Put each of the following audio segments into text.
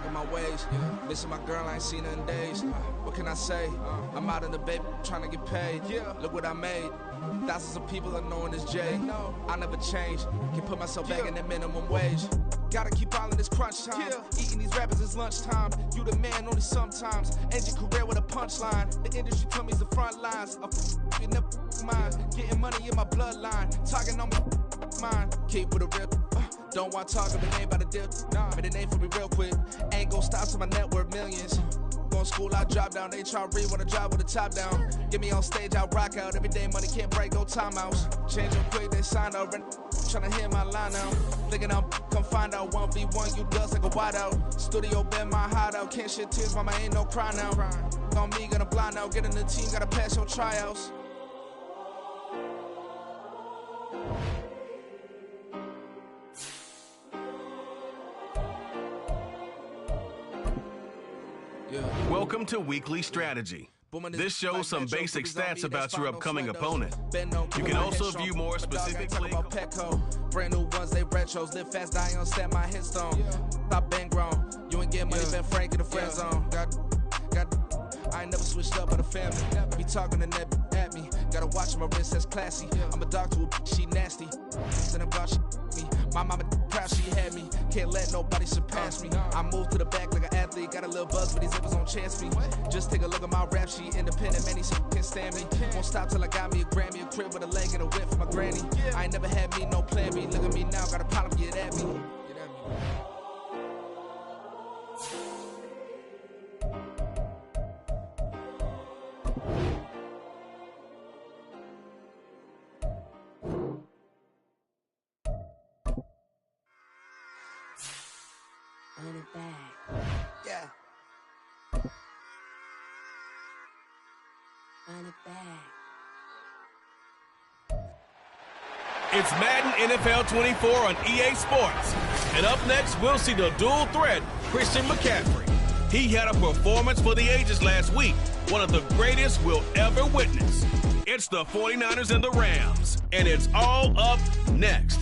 stuck in my ways. Missing my girl, I ain't seen her in days. What can I say? I'm out in the baby, trying to get paid. Look what I made. Thousands of people are knowing this Jay. I never change. Can put myself back in that minimum wage. Gotta keep all in this crunch time. Eating these rappers is lunchtime. You the man only sometimes. End your career with a punchline. The industry told me it's the front lines. You never mind. Getting money in my bloodline. Talking on me, mine. Keep with a real. Don't want talking, but ain't about to deal. Made a name for me real quick. Ain't gon' stop till my net worth millions. Going school, I drop down. They try to read when I drive with the top down. Get me on stage, I rock out. Every day money can't break, no timeouts. Change them quick, they sign up. Tryna hear my line now. Thinking I'm come find out 1v1, you dust like a wideout. Studio been my hideout. Can't shed tears, mama ain't no cry now. On me, gonna blind out. Get in the team, gotta pass your tryouts. Welcome to Weekly Strategy. This shows some basic stats about your upcoming opponent. You can also view more specifically. Brand new ones, they retros. Live fast, die on set, my headstone. Stop been grown. You ain't get money, been Frank in the friend zone. I ain't never switched up with a family. Be talking to that at me. Gotta watch my wrist, that's classy. I'm a dog to a she nasty. Then I'm gone, she me. My mama proud she had me. Can't let nobody surpass me. I move to the back like an athlete. Got a little buzz, but these zippers don't chance me. Just take a look at my rap sheet. Independent, many can't stand me. Won't stop till I got me a Grammy, a crib with a leg and a whip for my granny. I ain't never had me, no plan B. Look at me now, got a problem, get at me. Run it back. Yeah. Run it back. It's Madden NFL 24 on EA Sports. And up next, we'll see the dual threat, Christian McCaffrey. He had a performance for the ages last week, one of the greatest we'll ever witness. It's the 49ers and the Rams, and it's all up next.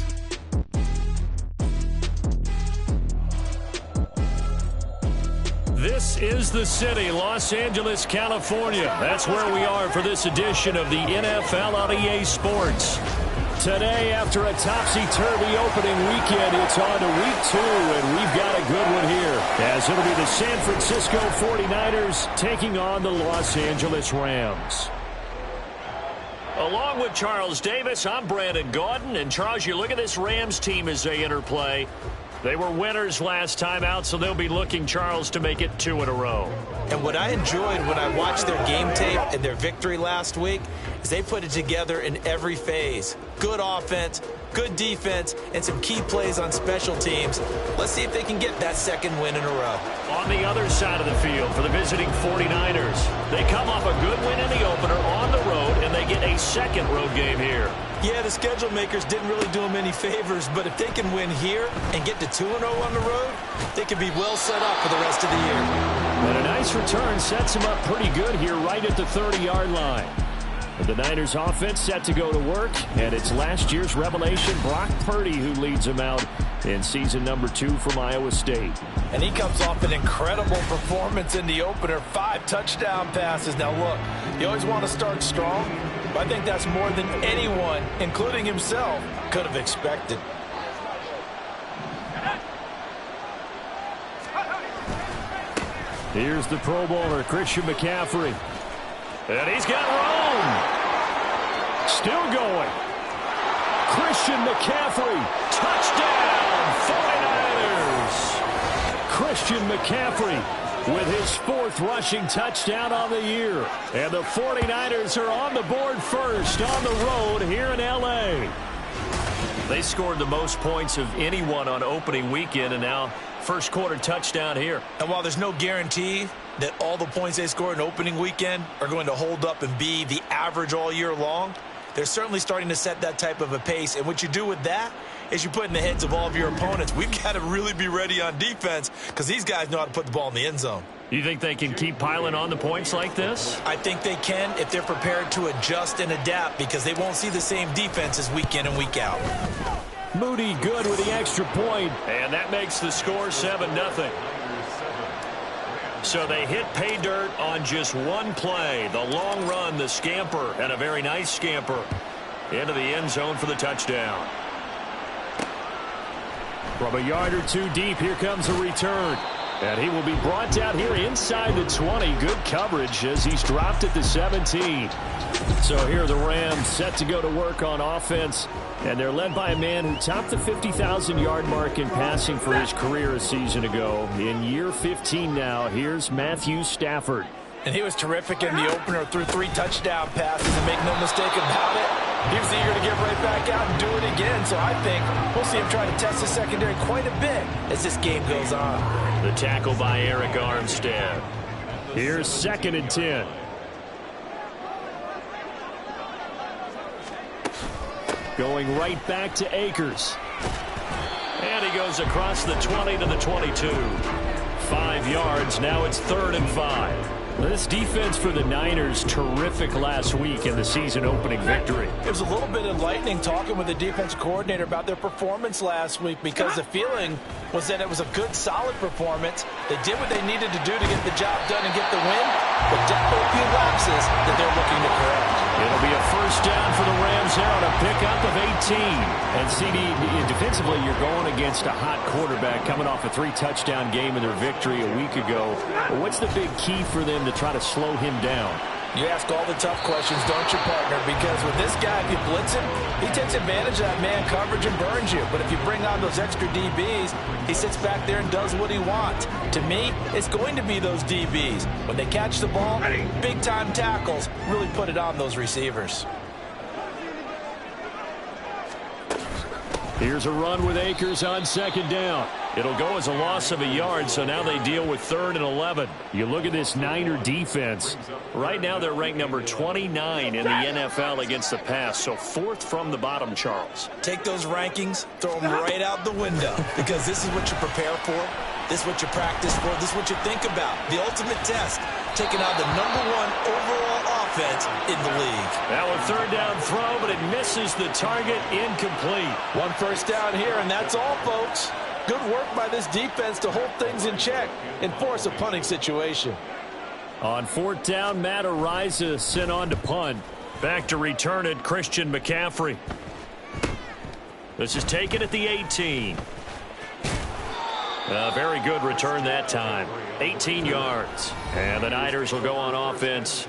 This is the city, Los Angeles, California. That's where we are for this edition of the NFL on EA Sports. Today, after a topsy-turvy opening weekend, it's on to week 2, and we've got a good one here, as it'll be the San Francisco 49ers taking on the Los Angeles Rams. Along with Charles Davis, I'm Brandon Gaudin. And, Charles, you look at this Rams team as they enter play. They were winners last time out, so they'll be looking, Charles, to make it 2 in a row. And what I enjoyed when I watched their game tape and their victory last week is they put it together in every phase. Good offense, good defense, and some key plays on special teams. Let's see if they can get that second win in a row. On the other side of the field for the visiting 49ers, they come off a good win in the opener on the road, and they get a second road game here. Yeah, the schedule makers didn't really do them any favors, but if they can win here and get to 2-0 on the road, they can be well set up for the rest of the year. And a nice return sets them up pretty good here right at the 30-yard line. But the Niners offense set to go to work, and it's last year's revelation, Brock Purdy, who leads them out in season number 2 from Iowa State. And he comes off an incredible performance in the opener, 5 touchdown passes. Now look, you always want to start strong, but I think that's more than anyone, including himself, could have expected. Here's the Pro Bowler, Christian McCaffrey. And he's got room. Still going. Christian McCaffrey. Touchdown, 49ers. Christian McCaffrey with his 4th rushing touchdown on the year. And the 49ers are on the board first on the road here in L.A. They scored the most points of anyone on opening weekend, and now first quarter touchdown here. And while there's no guarantee that all the points they score in opening weekend are going to hold up and be the average all year long, they're certainly starting to set that type of a pace. And what you do with that is you put in the heads of all of your opponents, we've got to really be ready on defense because these guys know how to put the ball in the end zone. You think they can keep piling on the points like this? I think they can if they're prepared to adjust and adapt, because they won't see the same defenses week in and week out. Moody good with the extra point. And that makes the score 7-0. So they hit pay dirt on just one play. The long run, the scamper, and a very nice scamper into the end zone for the touchdown. From a yard or two deep, here comes a return. And he will be brought down here inside the 20. Good coverage as he's dropped at the 17. So here are the Rams set to go to work on offense. And they're led by a man who topped the 50,000-yard mark in passing for his career a season ago. In year 15 now, here's Matthew Stafford. And he was terrific in the opener, threw 3 touchdown passes, and make no mistake about it, he was eager to get right back out and do it again. So I think we'll see him try to test the secondary quite a bit as this game goes on. The tackle by Eric Armstead. Here's 2nd and 10. Going right back to Akers. And he goes across the 20 to the 22. 5 yards. Now it's 3rd and 5. This defense for the Niners, terrific last week in the season-opening victory. It was a little bit enlightening talking with the defense coordinator about their performance last week because the feeling was that it was a good, solid performance. They did what they needed to do to get the job done and get the win, but definitely a few lapses that they're looking to correct. It'll be a 1st down for the Rams there on a pickup of 18. And CD, defensively, you're going against a hot quarterback coming off a 3-touchdown game in their victory a week ago. What's the big key for them to try to slow him down? You ask all the tough questions, don't you, partner? Because with this guy, if you blitz him, he takes advantage of that man coverage and burns you. But if you bring on those extra DBs, he sits back there and does what he wants. To me, it's going to be those DBs. When they catch the ball, big-time tackles really put it on those receivers. Here's a run with Akers on 2nd down. It'll go as a loss of a yard, so now they deal with 3rd and 11. You look at this Niner defense. Right now they're ranked number 29 in the NFL against the pass, so 4th from the bottom, Charles. Take those rankings, throw them right out the window, because this is what you prepare for, this is what you practice for, this is what you think about. The ultimate test, taking out the #1 overall offense in the league. Now a 3rd down throw, but it misses the target, incomplete. 1 1st down here, and that's all, folks. Good work by this defense to hold things in check and force a punting situation. On 4th down, Matt Araiza sent on to punt. Back to return it, Christian McCaffrey. This is taken at the 18. A very good return that time. 18 yards. And the Niners will go on offense.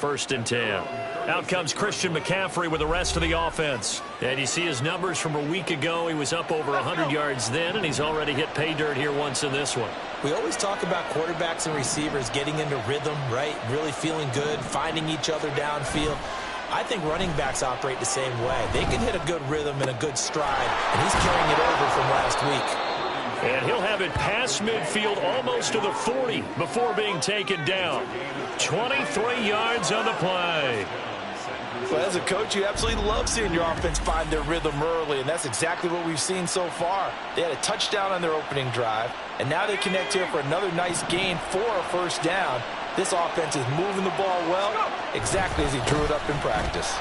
1st and 10. Out comes Christian McCaffrey with the rest of the offense. And you see his numbers from a week ago. He was up over 100 yards then, and he's already hit pay dirt here once in this one. We always talk about quarterbacks and receivers getting into rhythm, right? Really feeling good, finding each other downfield. I think running backs operate the same way. They can hit a good rhythm and a good stride, and he's carrying it over from last week. And he'll have it past midfield almost to the 40 before being taken down. 23 yards on the play. Well, as a coach, you absolutely love seeing your offense find their rhythm early, and that's exactly what we've seen so far. They had a touchdown on their opening drive, and now they connect here for another nice gain for a 1st down. This offense is moving the ball well, exactly as he drew it up in practice.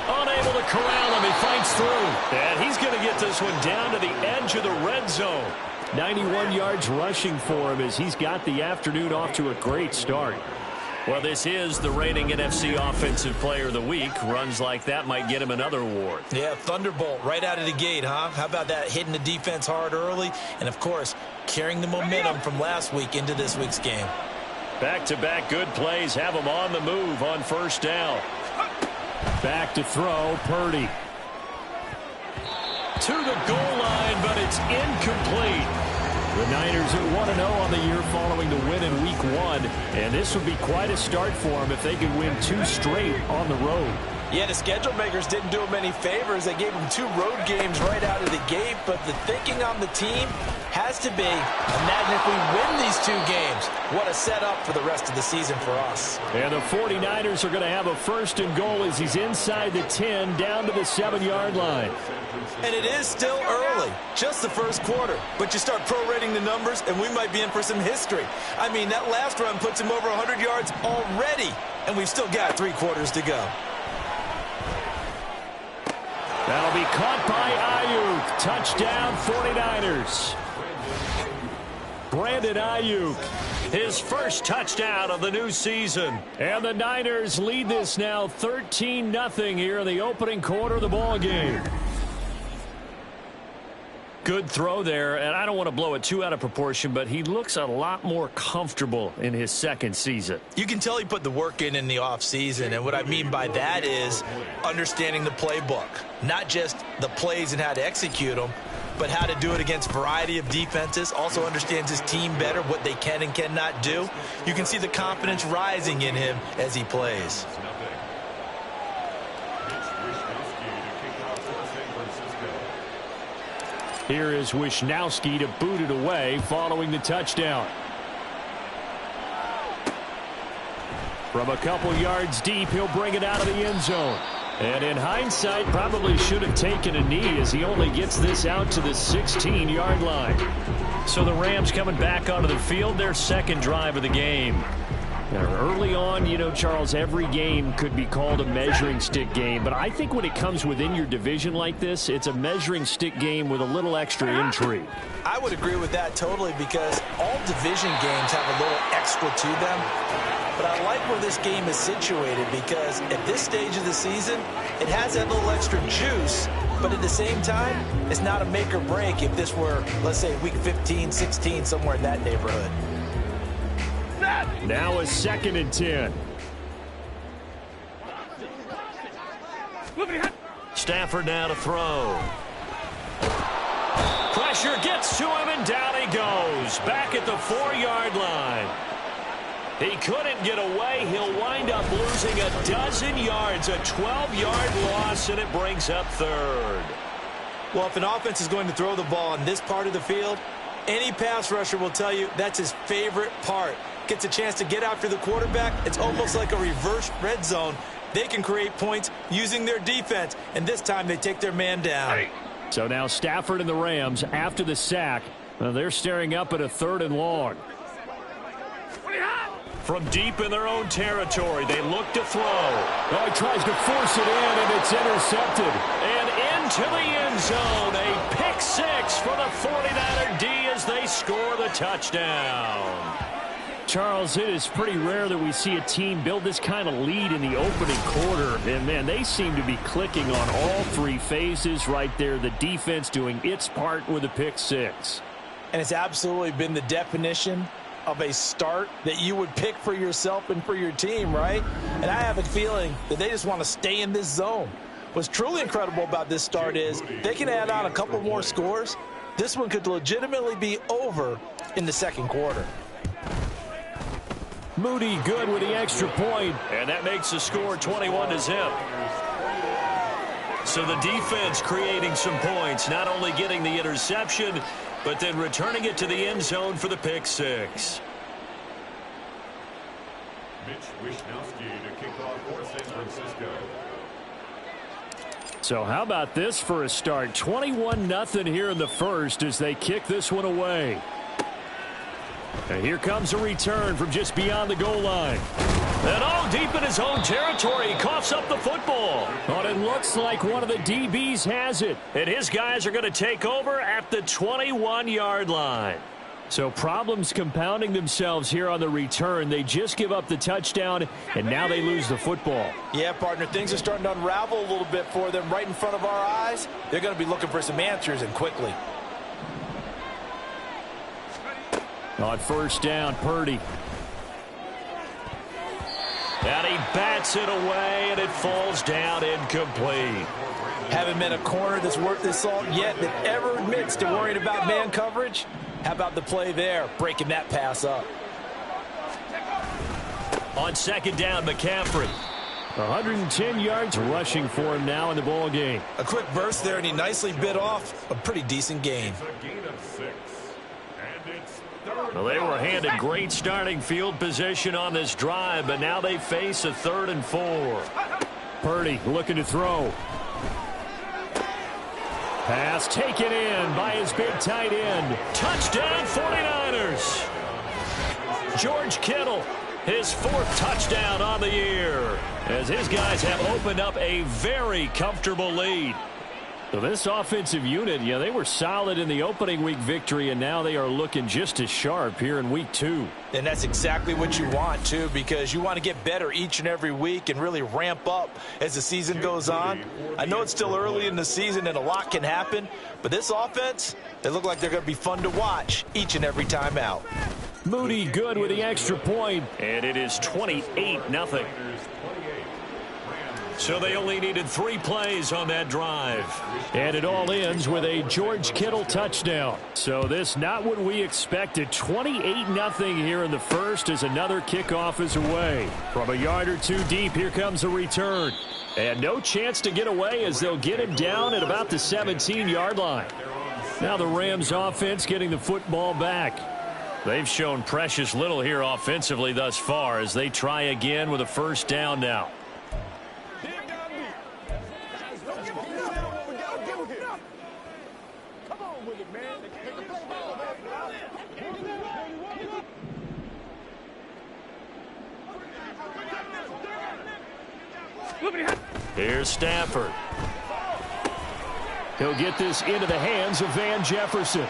Unable to corral him, he fights through. And he's going to get this one down to the edge of the red zone. 91 yards rushing for him as he's got the afternoon off to a great start. Well, this is the reigning NFC Offensive Player of the Week. Runs like that might get him another award. Yeah, thunderbolt right out of the gate, huh? How about that, hitting the defense hard early? And, of course, carrying the momentum from last week into this week's game. Back-to-back good plays have him on the move on 1st down. Back to throw, Purdy. To the goal line, but it's incomplete. The Niners are 1-0 on the year following the win in Week 1, and this would be quite a start for them if they could win 2 straight on the road. Yeah, the schedule makers didn't do him any favors. They gave him 2 road games right out of the gate, but the thinking on the team has to be, imagine if we win these 2 games. What a setup for the rest of the season for us. And the 49ers are going to have a 1st and goal as he's inside the 10, down to the 7-yard line. And it is still early, just the 1st quarter. But you start prorating the numbers, and we might be in for some history. I mean, that last run puts him over 100 yards already, and we've still got 3 quarters to go. That'll be caught by Ayuk. Touchdown, 49ers. Brandon Ayuk. His first touchdown of the new season. And the Niners lead this now 13-0 here in the opening quarter of the ball game. Good throw there, and I don't want to blow it too out of proportion, but he looks a lot more comfortable in his second season. You can tell he put the work in the offseason, and what I mean by that is understanding the playbook. Not just the plays and how to execute them, but how to do it against a variety of defenses. Also understands his team better, what they can and cannot do. You can see the confidence rising in him as he plays. Here is Wishnowski to boot it away following the touchdown. From a couple yards deep, he'll bring it out of the end zone. And in hindsight, probably should have taken a knee as he only gets this out to the 16-yard line. So the Rams coming back onto the field, their second drive of the game. Now, early on, you know, Charles, every game could be called a measuring stick game. But I think when it comes within your division like this, it's a measuring stick game with a little extra intrigue. I would agree with that totally because all division games have a little extra to them. But I like where this game is situated because at this stage of the season, it has that little extra juice. But at the same time, it's not a make or break if this were, let's say, week 15, 16, somewhere in that neighborhood. Now a 2nd and 10. Stafford now to throw. Pressure gets to him, and down he goes. Back at the 4-yard line. He couldn't get away. He'll wind up losing a dozen yards, a 12-yard loss, and it brings up 3rd. Well, if an offense is going to throw the ball on this part of the field, any pass rusher will tell you that's his favorite part. Gets a chance to get after the quarterback. It's almost like a reverse red zone. They can create points using their defense, and this time they take their man down. So now Stafford and the Rams, after the sack, they're staring up at a 3rd and long. From deep in their own territory, they look to throw. Oh, he tries to force it in, and it's intercepted. And into the end zone, a pick 6 for the 49er D as they score the touchdown. Charles, it is pretty rare that we see a team build this kind of lead in the opening quarter. And, man, they seem to be clicking on all 3 phases right there. The defense doing its part with a pick 6. And it's absolutely been the definition of a start that you would pick for yourself and for your team, right? And I have a feeling that they just want to stay in this zone. What's truly incredible about this start is they can add on a couple more scores. This one could legitimately be over in the second quarter. Moody good with the extra point, and that makes the score 21-0. So the defense creating some points, not only getting the interception, but then returning it to the end zone for the pick 6. Mitch Wishnowski to kick off for San Francisco. So how about this for a start? 21-0 here in the first as they kick this one away. And here comes a return from just beyond the goal line. And all deep in his own territory, he coughs up the football. But it looks like one of the DBs has it. And his guys are going to take over at the 21-yard line. So problems compounding themselves here on the return. They just give up the touchdown, and now they lose the football. Yeah, partner, things are starting to unravel a little bit for them right in front of our eyes. They're going to be looking for some answers, and quickly. On first down, Purdy. And he bats it away, and it falls down incomplete. Haven't been a corner that's worth his salt yet that ever admits to worrying about man coverage. How about the play there, breaking that pass up? On second down, McCaffrey. 110 yards rushing for him now in the ball game. A quick burst there, and he nicely bit off a pretty decent gain. Well, they were handed great starting field position on this drive, but now they face a 3rd and 4. Purdy looking to throw. Pass taken in by his big tight end. Touchdown 49ers. George Kittle, his 4th touchdown on the year, as his guys have opened up a very comfortable lead. So this offensive unit, they were solid in the opening week victory, and now they are looking just as sharp here in week 2. And that's exactly what you want, too, because you want to get better each and every week and really ramp up as the season goes on. I know it's still early in the season and a lot can happen, but this offense, they look like they're going to be fun to watch each and every time out. Moody good with the extra point, and it is 28-0. So they only needed 3 plays on that drive. And it all ends with a George Kittle touchdown. So this not what we expected. 28-0 here in the first as another kickoff is away. From a yard or two deep, here comes a return. And no chance to get away as they'll get him down at about the 17-yard line. Now the Rams offense getting the football back. They've shown precious little here offensively thus far as they try again with a first down now. Here's Stafford. He'll get this into the hands of Van Jefferson.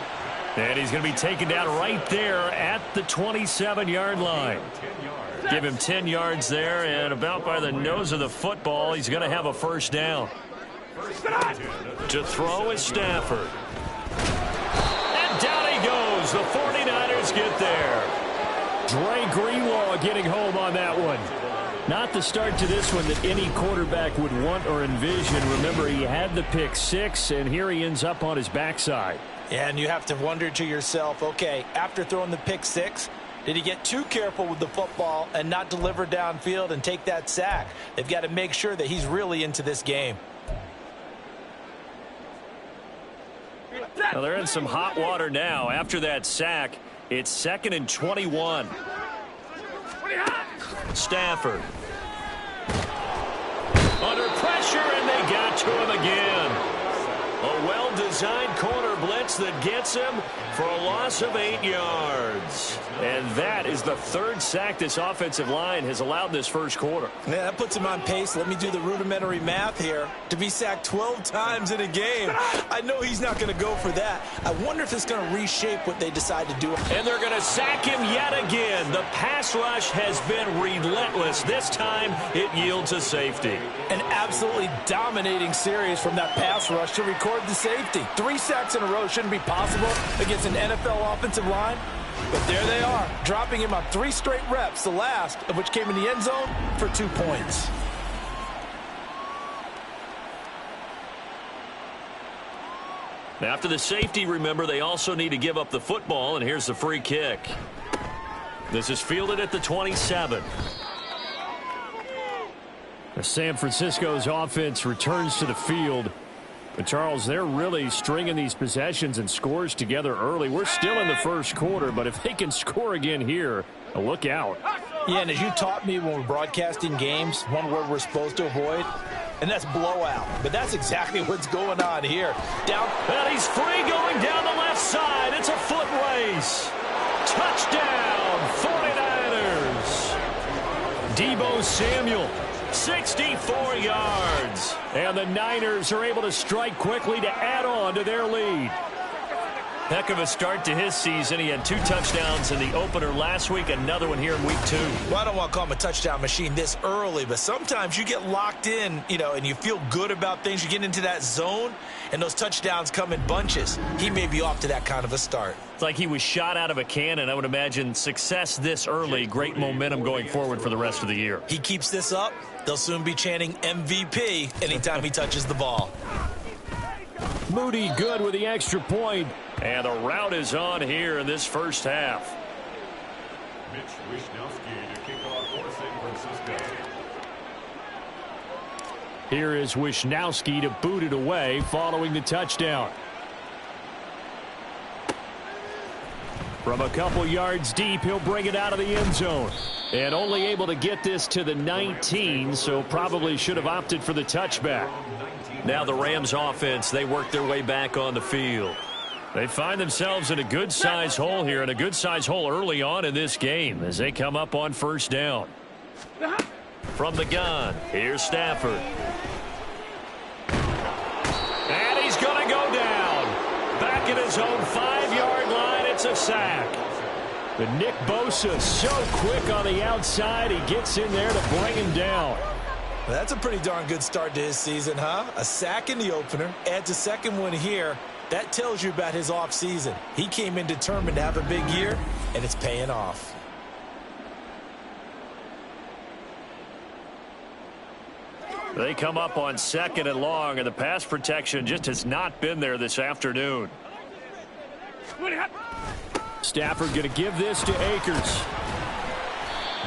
And he's going to be taken down right there at the 27-yard line. Give him 10 yards there, and about by the nose of the football, he's going to have a first down. To throw is Stafford. And down he goes. The 49ers get there. Dre Greenlaw getting home on that one. Not the start to this one that any quarterback would want or envision. Remember, he had the pick 6, and here he ends up on his backside. And you have to wonder to yourself, okay, after throwing the pick 6, did he get too careful with the football and not deliver downfield and take that sack? They've got to make sure that he's really into this game. Well, they're in some hot water now. After that sack, it's 2nd and 21. Stafford. Under pressure, and they got to him again. A well-designed corner blitz that gets him for a loss of 8 yards. And that is the 3rd sack this offensive line has allowed this first quarter. Yeah, that puts him on pace. Let me do the rudimentary math here. To be sacked 12 times in a game, I know he's not going to go for that. I wonder if it's going to reshape what they decide to do. And they're going to sack him yet again. The pass rush has been relentless. This time, it yields a safety. An absolutely dominating series from that pass rush to record the safety. 3 sacks in a row shouldn't be possible against an NFL offensive line. But there they are, dropping him on 3 straight reps, the last of which came in the end zone for 2 points. After the safety, remember, they also need to give up the football, and here's the free kick. This is fielded at the 27. San Francisco's offense returns to the field. But, Charles, they're really stringing these possessions and scores together early. We're still in the first quarter, but if they can score again here, look out. Yeah, and as you taught me when we're broadcasting games, one word we're supposed to avoid, and that's blowout. But that's exactly what's going on here. Down. And he's free going down the left side. It's a foot race. Touchdown, 49ers. Deebo Samuel. 64 yards. And the Niners are able to strike quickly to add on to their lead. Heck of a start to his season. He had 2 touchdowns in the opener last week, another one here in week 2. Well, I don't want to call him a touchdown machine this early, but sometimes you get locked in, and you feel good about things. You get into that zone, and those touchdowns come in bunches. He may be off to that kind of a start. It's like he was shot out of a cannon. I would imagine success this early, great momentum going forward for the rest of the year. He keeps this up, they'll soon be chanting MVP anytime he touches the ball. Moody good with the extra point. And the route is on here in this first half. Mitch Wishnowsky to kick off for San Francisco. Here is Wishnowsky to boot it away following the touchdown. From a couple yards deep, he'll bring it out of the end zone. And only able to get this to the 19, so probably should have opted for the touchback. Now the Rams offense, they work their way back on the field. They find themselves in a good-size hole here, and a good-size hole early on in this game as they come up on first down. From the gun, here's Stafford. And he's at his own 5-yard line. It's a sack. But Nick Bosa so quick on the outside. He gets in there to bring him down. That's a pretty darn good start to his season, huh? A sack in the opener, adds a second one here. That tells you about his offseason. He came in determined to have a big year, and it's paying off. They come up on 2nd and long, and the pass protection just has not been there this afternoon. Stafford going to give this to Akers.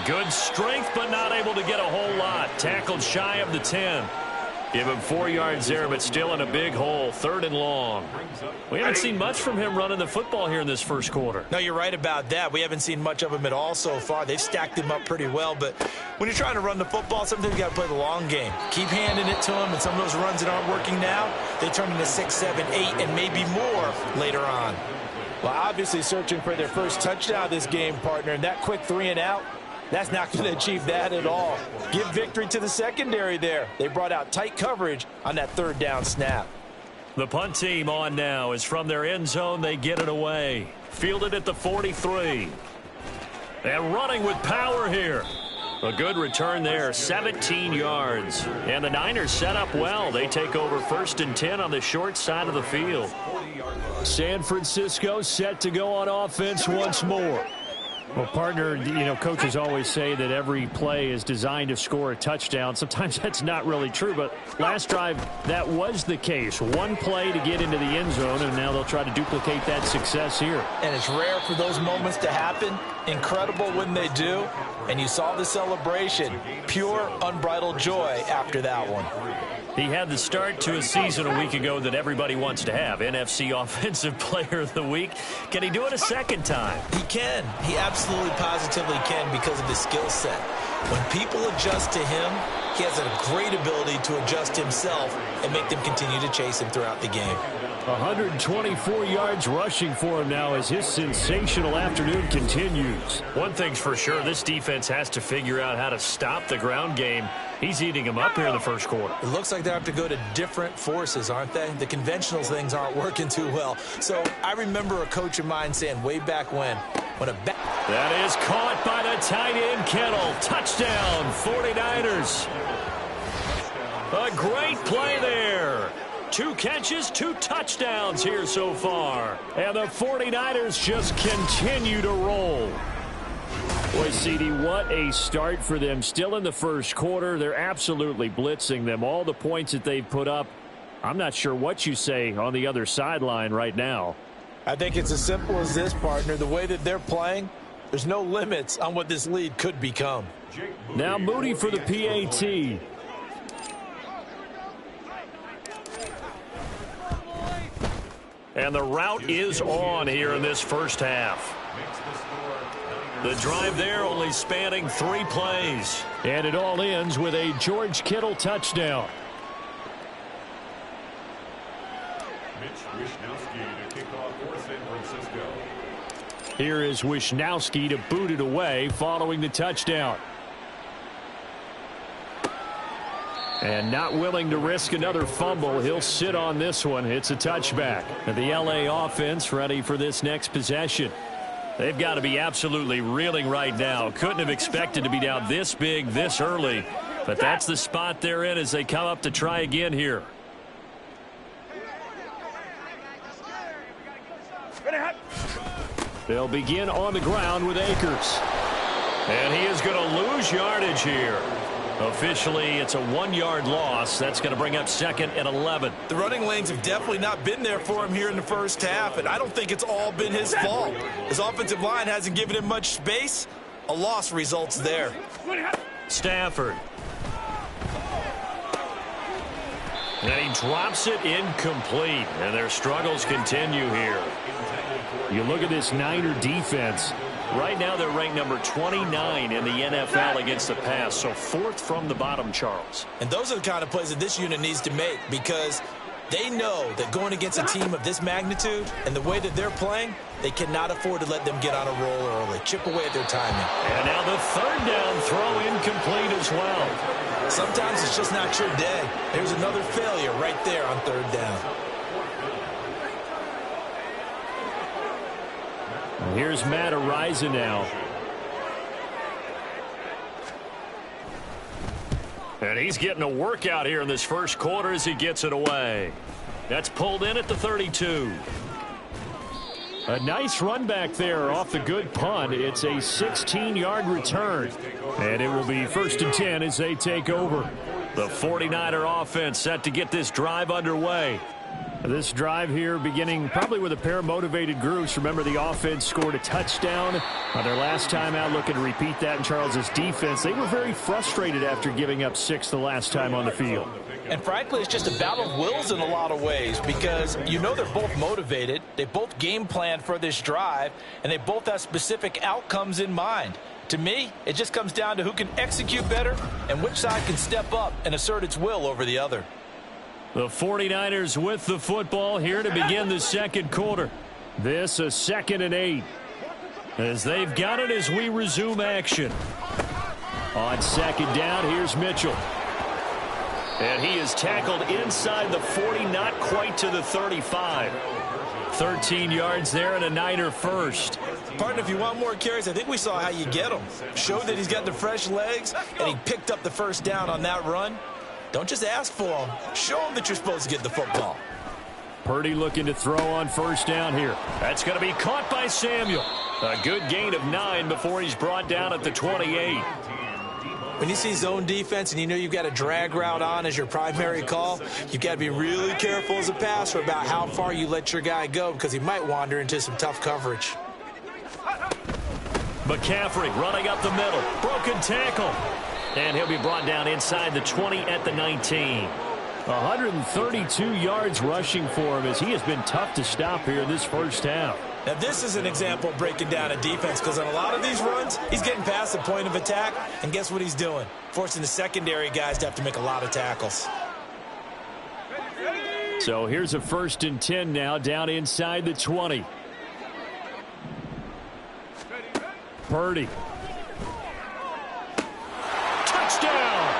Good strength, but not able to get a whole lot. Tackled shy of the 10. Give him 4 yards there, but still in a big hole. 3rd and long. We haven't seen much from him running the football here in this first quarter. No, you're right about that. We haven't seen much of him at all so far. They've stacked him up pretty well, but when you're trying to run the football, sometimes you got to play the long game. Keep handing it to him, and some of those runs that aren't working now, they turn into 6, 7, 8, and maybe more later on. Well, obviously searching for their first touchdown this game, partner, and that quick 3 and out, that's not going to achieve that at all. Give victory to the secondary there. They brought out tight coverage on that 3rd down snap. The punt team on now is from their end zone. They get it away. Fielded at the 43. And running with power here. A good return there, 17 yards. And the Niners set up well. They take over 1st and 10 on the short side of the field. San Francisco set to go on offense once more. Well, partner, you know, coaches always say that every play is designed to score a touchdown. Sometimes that's not really true, but last drive, that was the case. One play to get into the end zone, and now they'll try to duplicate that success here. And it's rare for those moments to happen. Incredible when they do. And you saw the celebration. Pure, unbridled joy after that one. He had the start to a season a week ago that everybody wants to have. NFC Offensive Player of the Week. Can he do it a second time? He can. He absolutely positively can because of his skill set. When people adjust to him, he has a great ability to adjust himself and make them continue to chase him throughout the game. 124 yards rushing for him now as his sensational afternoon continues. One thing's for sure, this defense has to figure out how to stop the ground game. He's eating them up here in the first quarter. It looks like they have to go to different forces, aren't they? The conventional things aren't working too well. So I remember a coach of mine saying way back when a that is caught by the tight end Kittle. Touchdown, 49ers. A great play there. 2 catches, 2 touchdowns here so far. And the 49ers just continue to roll. Boy, CD, what a start for them. Still in the first quarter. They're absolutely blitzing them. All the points that they've put up, I'm not sure what you say on the other sideline right now. I think it's as simple as this, partner. The way that they're playing, there's no limits on what this lead could become. Now Moody for the PAT. And the route is on here in this first half. The drive there only spanning 3 plays. And it all ends with a George Kittle touchdown. Here is Wishnowski to boot it away following the touchdown. And not willing to risk another fumble. He'll sit on this one. It's a touchback. And the LA offense ready for this next possession. They've got to be absolutely reeling right now. Couldn't have expected to be down this big this early. But that's the spot they're in as they come up to try again here. They'll begin on the ground with Akers. And he is going to lose yardage here. Officially, it's a 1-yard loss. That's going to bring up 2nd and 11. The running lanes have definitely not been there for him here in the first half, and I don't think it's all been his fault. His offensive line hasn't given him much space. A loss results there. Stafford. And he drops it incomplete, and their struggles continue here. You look at this Niner defense. Right now they're ranked number 29 in the NFL against the pass, so 4th from the bottom, Charles. And those are the kind of plays that this unit needs to make because they know that going against a team of this magnitude and the way that they're playing, they cannot afford to let them get on a roll early. Chip away at their timing. And now the 3rd down throw incomplete as well. Sometimes it's just not your day. There's another failure right there on 3rd down. here's Matt Araiza now. And he's getting a workout here in this first quarter as he gets it away. That's pulled in at the 32. A nice run back there off the good punt. It's a 16-yard return. And it will be 1st and 10 as they take over. The 49er offense set to get this drive underway. This drive here beginning probably with a pair of motivated groups. Remember, the offense scored a touchdown on their last time out, looking to repeat that in Charles's defense. They were very frustrated after giving up 6 the last time on the field. And frankly, it's just a battle of wills in a lot of ways because you know they're both motivated. They both game plan for this drive, and they both have specific outcomes in mind. To me, it just comes down to who can execute better and which side can step up and assert its will over the other. The 49ers with the football here to begin the second quarter. This a 2nd and 8. As they've got it as we resume action. On 2nd down, here's Mitchell. And he is tackled inside the 40, not quite to the 35. 13 yards there and a Niner first. Partner, if you want more carries, I think we saw how you get him. Showed that he's got the fresh legs, and he picked up the first down on that run. Don't just ask for him. Show him that you're supposed to get the football. Purdy looking to throw on 1st down here. That's going to be caught by Samuel. A good gain of 9 before he's brought down at the 28. When you see zone defense and you know you've got a drag route on as your primary call, you've got to be really careful as a passer about how far you let your guy go because he might wander into some tough coverage. McCaffrey running up the middle. Broken tackle. And he'll be brought down inside the 20 at the 19. 132 yards rushing for him as he has been tough to stop here in this first half. Now, this is an example of breaking down a defense because on a lot of these runs, he's getting past the point of attack, and guess what he's doing? Forcing the secondary guys to have to make a lot of tackles. So here's a 1st and 10 now down inside the 20. Purdy. Touchdown!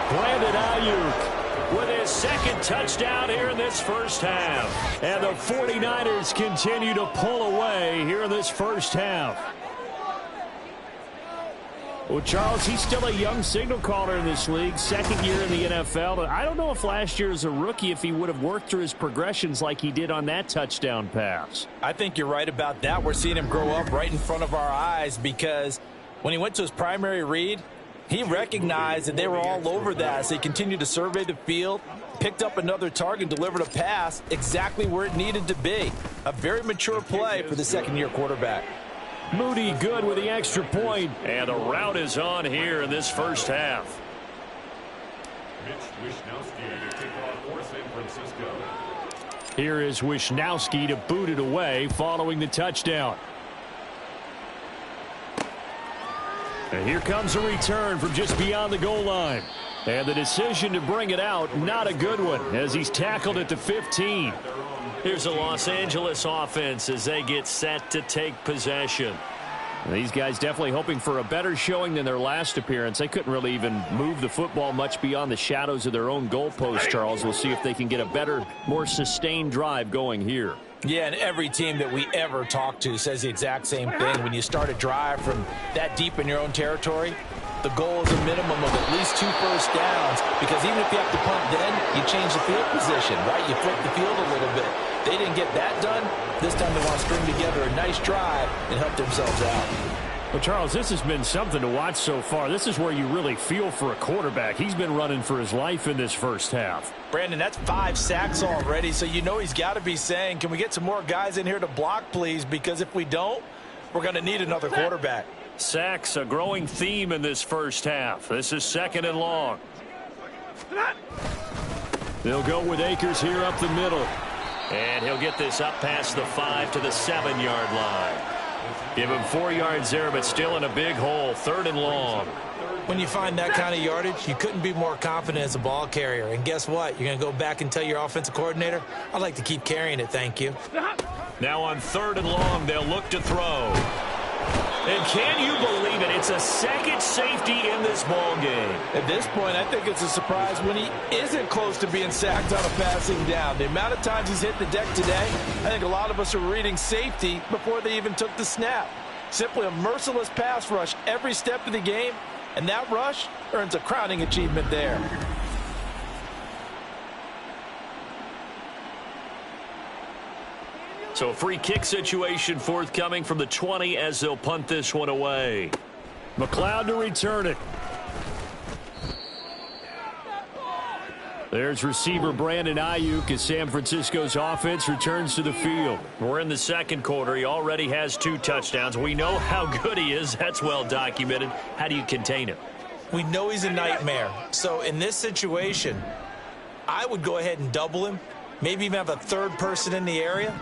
Brandon Ayuk with his 2nd touchdown here in this first half. And the 49ers continue to pull away here in this first half. Well, Charles, he's still a young signal caller in this league, 2nd year in the NFL. I don't know if last year as a rookie if he would have worked through his progressions like he did on that touchdown pass. I think you're right about that. We're seeing him grow up right in front of our eyes because when he went to his primary read, he recognized that they were all over that, so he continued to survey the field, picked up another target, and delivered a pass exactly where it needed to be. A very mature play for the 2nd-year quarterback. Moody good with the extra point, and a rout is on here in this first half. Mitch Wishnowsky to kick off for San Francisco. Here is Wishnowsky to boot it away following the touchdown. And here comes a return from just beyond the goal line. And the decision to bring it out, not a good one, as he's tackled at the 15. Here's the Los Angeles offense as they get set to take possession. And these guys definitely hoping for a better showing than their last appearance. They couldn't really even move the football much beyond the shadows of their own goalpost, Charles. We'll see if they can get a better, more sustained drive going here. Yeah, and every team that we ever talk to says the exact same thing. When you start a drive from that deep in your own territory, the goal is a minimum of at least 2 first downs because even if you have to punt then, you change the field position, right? You flip the field a little bit. They didn't get that done. This time they want to string together a nice drive and help themselves out. Well, Charles, this has been something to watch so far. This is where you really feel for a quarterback. He's been running for his life in this first half. Brandon, that's 5 sacks already, so you know he's got to be saying, can we get some more guys in here to block, please? Because if we don't, we're going to need another quarterback. Sacks, a growing theme in this first half. This is 2nd and long. They'll go with Akers here up the middle. And he'll get this up past the 5 to the 7-yard line. Give him 4 yards there, but still in a big hole. 3rd and long. When you find that kind of yardage, you couldn't be more confident as a ball carrier. And guess what? You're going to go back and tell your offensive coordinator, I'd like to keep carrying it, thank you. Now on 3rd and long, they'll look to throw. And can you believe it? It's a second safety in this ball game. At this point, I think it's a surprise when he isn't close to being sacked on a passing down. The amount of times he's hit the deck today, I think a lot of us are reading safety before they even took the snap. Simply a merciless pass rush every step of the game, and that rush earns a crowning achievement there. So a free kick situation forthcoming from the 20 as they'll punt this one away. McLeod to return it. There's receiver Brandon Ayuk as San Francisco's offense returns to the field. We're in the second quarter. He already has 2 touchdowns. We know how good he is. That's well documented. How do you contain him? We know he's a nightmare. So in this situation, I would go ahead and double him, maybe even have a third person in the area,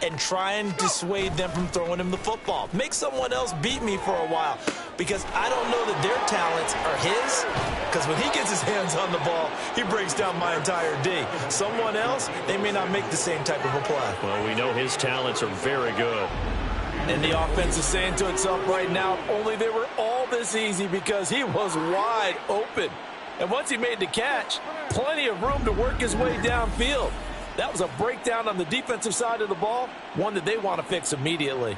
and try and dissuade them from throwing him the football. Make someone else beat me for a while, because I don't know that their talents are his, because when he gets his hands on the ball, he breaks down my entire D. Someone else, they may not make the same type of a play. Well, we know his talents are very good. And the offense is saying to itself right now, if only they were all this easy, because he was wide open. And once he made the catch, plenty of room to work his way downfield. That was a breakdown on the defensive side of the ball, one that they want to fix immediately.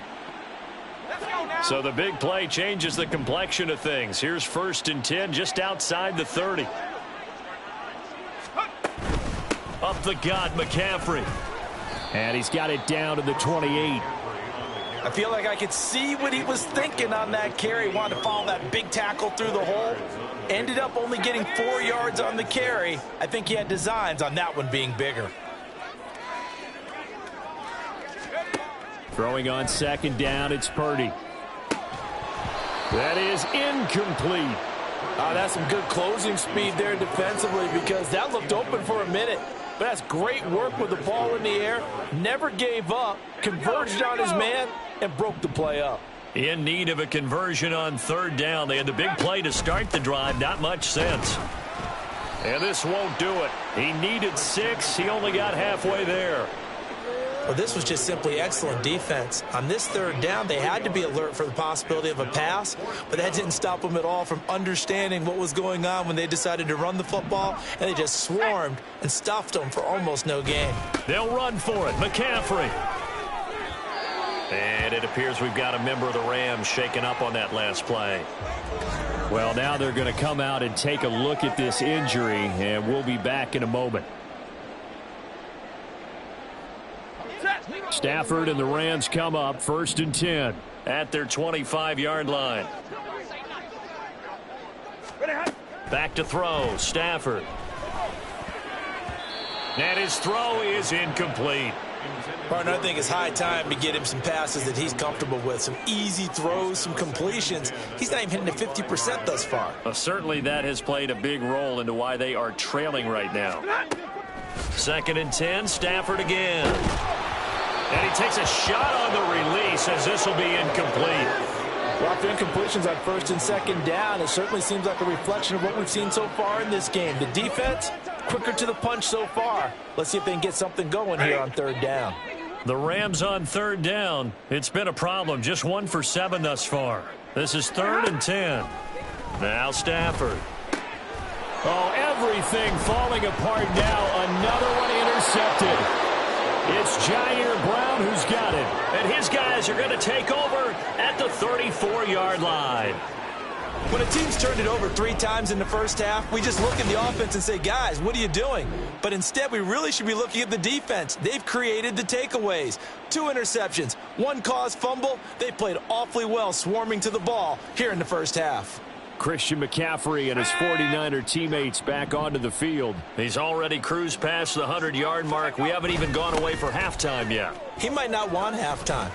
So the big play changes the complexion of things. Here's 1st and 10 just outside the 30. Up the gut, McCaffrey. And he's got it down to the 28. I feel like I could see what he was thinking on that carry. Wanted to follow that big tackle through the hole. Ended up only getting 4 yards on the carry. I think he had designs on that one being bigger. Throwing on 2nd down, it's Purdy. That is incomplete. That's some good closing speed there defensively, because that looked open for a minute. But that's great work with the ball in the air. Never gave up, converged on his man, and broke the play up. In need of a conversion on 3rd down. They had the big play to start the drive. Not much sense. And this won't do it. He needed 6. He only got halfway there. Well, this was just simply excellent defense. On this 3rd down, they had to be alert for the possibility of a pass, but that didn't stop them at all from understanding what was going on when they decided to run the football, and they just swarmed and stuffed them for almost no gain. They'll run for it. McCaffrey. And it appears we've got a member of the Rams shaken up on that last play. Well, now they're going to come out and take a look at this injury, and we'll be back in a moment. Stafford and the Rams come up 1st and 10 at their 25-yard line. Back to throw. Stafford. And his throw is incomplete. Partner, I think it's high time to get him some passes that he's comfortable with. Some easy throws, some completions. He's not even hitting the 50% thus far. Certainly that has played a big role into why they are trailing right now. 2nd and 10. Stafford again. And he takes a shot on the release as this will be incomplete. Lots of incompletions on 1st and 2nd down. It certainly seems like a reflection of what we've seen so far in this game. The defense, quicker to the punch so far. Let's see if they can get something going here on 3rd down. The Rams on 3rd down. It's been a problem. Just 1 for 7 thus far. This is 3rd and 10. Now Stafford. Oh, everything falling apart now. Another one intercepted. It's Jair Brown who's got it. And his guys are going to take over at the 34-yard line. When a team's turned it over 3 times in the first half, we just look at the offense and say, guys, what are you doing? But instead, we really should be looking at the defense. They've created the takeaways. 2 interceptions, 1 caused fumble. They played awfully well swarming to the ball here in the first half. Christian McCaffrey and his 49er teammates back onto the field. He's already cruised past the 100-yard mark. We haven't even gone away for halftime yet. He might not want halftime.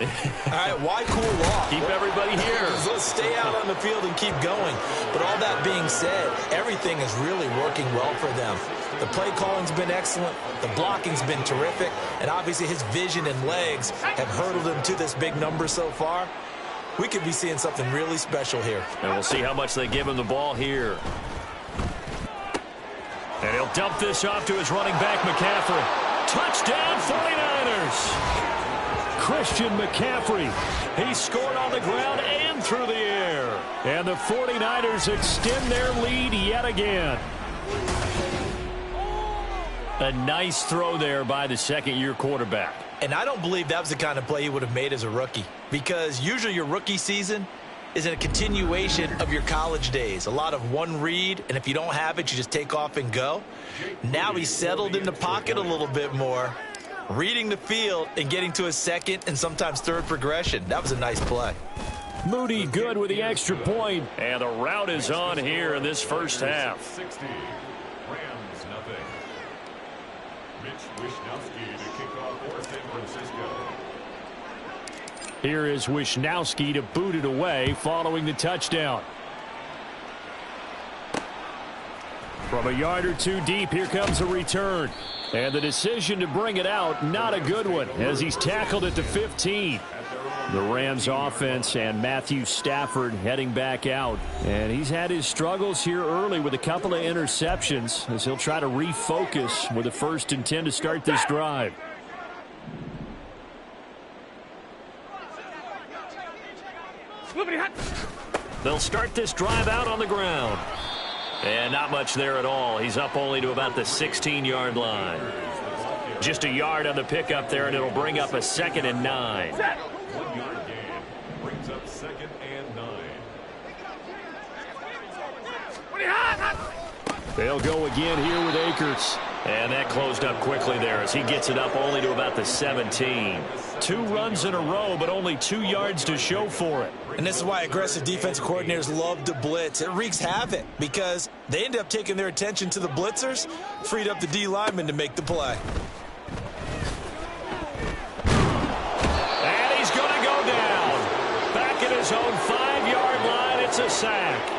All right, why cool off? Keep everybody here. Let's stay out on the field and keep going. But all that being said, everything is really working well for them. The play calling's been excellent. The blocking's been terrific. And obviously his vision and legs have hurdled him to this big number so far. We could be seeing something really special here. And we'll see how much they give him the ball here. And he'll dump this off to his running back, McCaffrey. Touchdown, 49ers. Christian McCaffrey. He scored on the ground and through the air. And the 49ers extend their lead yet again. A nice throw there by the second-year quarterback. And I don't believe that was the kind of play he would have made as a rookie, because usually your rookie season is a continuation of your college days. A lot of one read, and if you don't have it, you just take off and go. Now he's settled in the pocket a little bit more, reading the field and getting to his second and sometimes third progression. That was a nice play. Moody good with the extra point, and the route is on here in this first half. 60. Rams, nothing. Mitch Wishnowsky to kick off for San Francisco. Here is Wishnowsky to boot it away following the touchdown. From a yard or two deep, here comes a return. And the decision to bring it out, not a good one, as he's tackled at the 15. The Rams offense and Matthew Stafford heading back out. And he's had his struggles here early with a couple of interceptions as he'll try to refocus with a 1st and 10 to start this drive. They'll start this drive out on the ground. And not much there at all. He's up only to about the 16-yard line. Just a yard on the pickup there, and it'll bring up a 2nd and 9. 1 yard gain brings up 2nd and 9. They'll go again here with Akers. And that closed up quickly there as he gets it up only to about the 17. 2 runs in a row, but only 2 yards to show for it. And this is why aggressive defensive coordinators love to blitz. It wreaks havoc because they end up taking their attention to the blitzers, freed up the D lineman to make the play. And he's going to go down. Back at his own 5-yard line, it's a sack.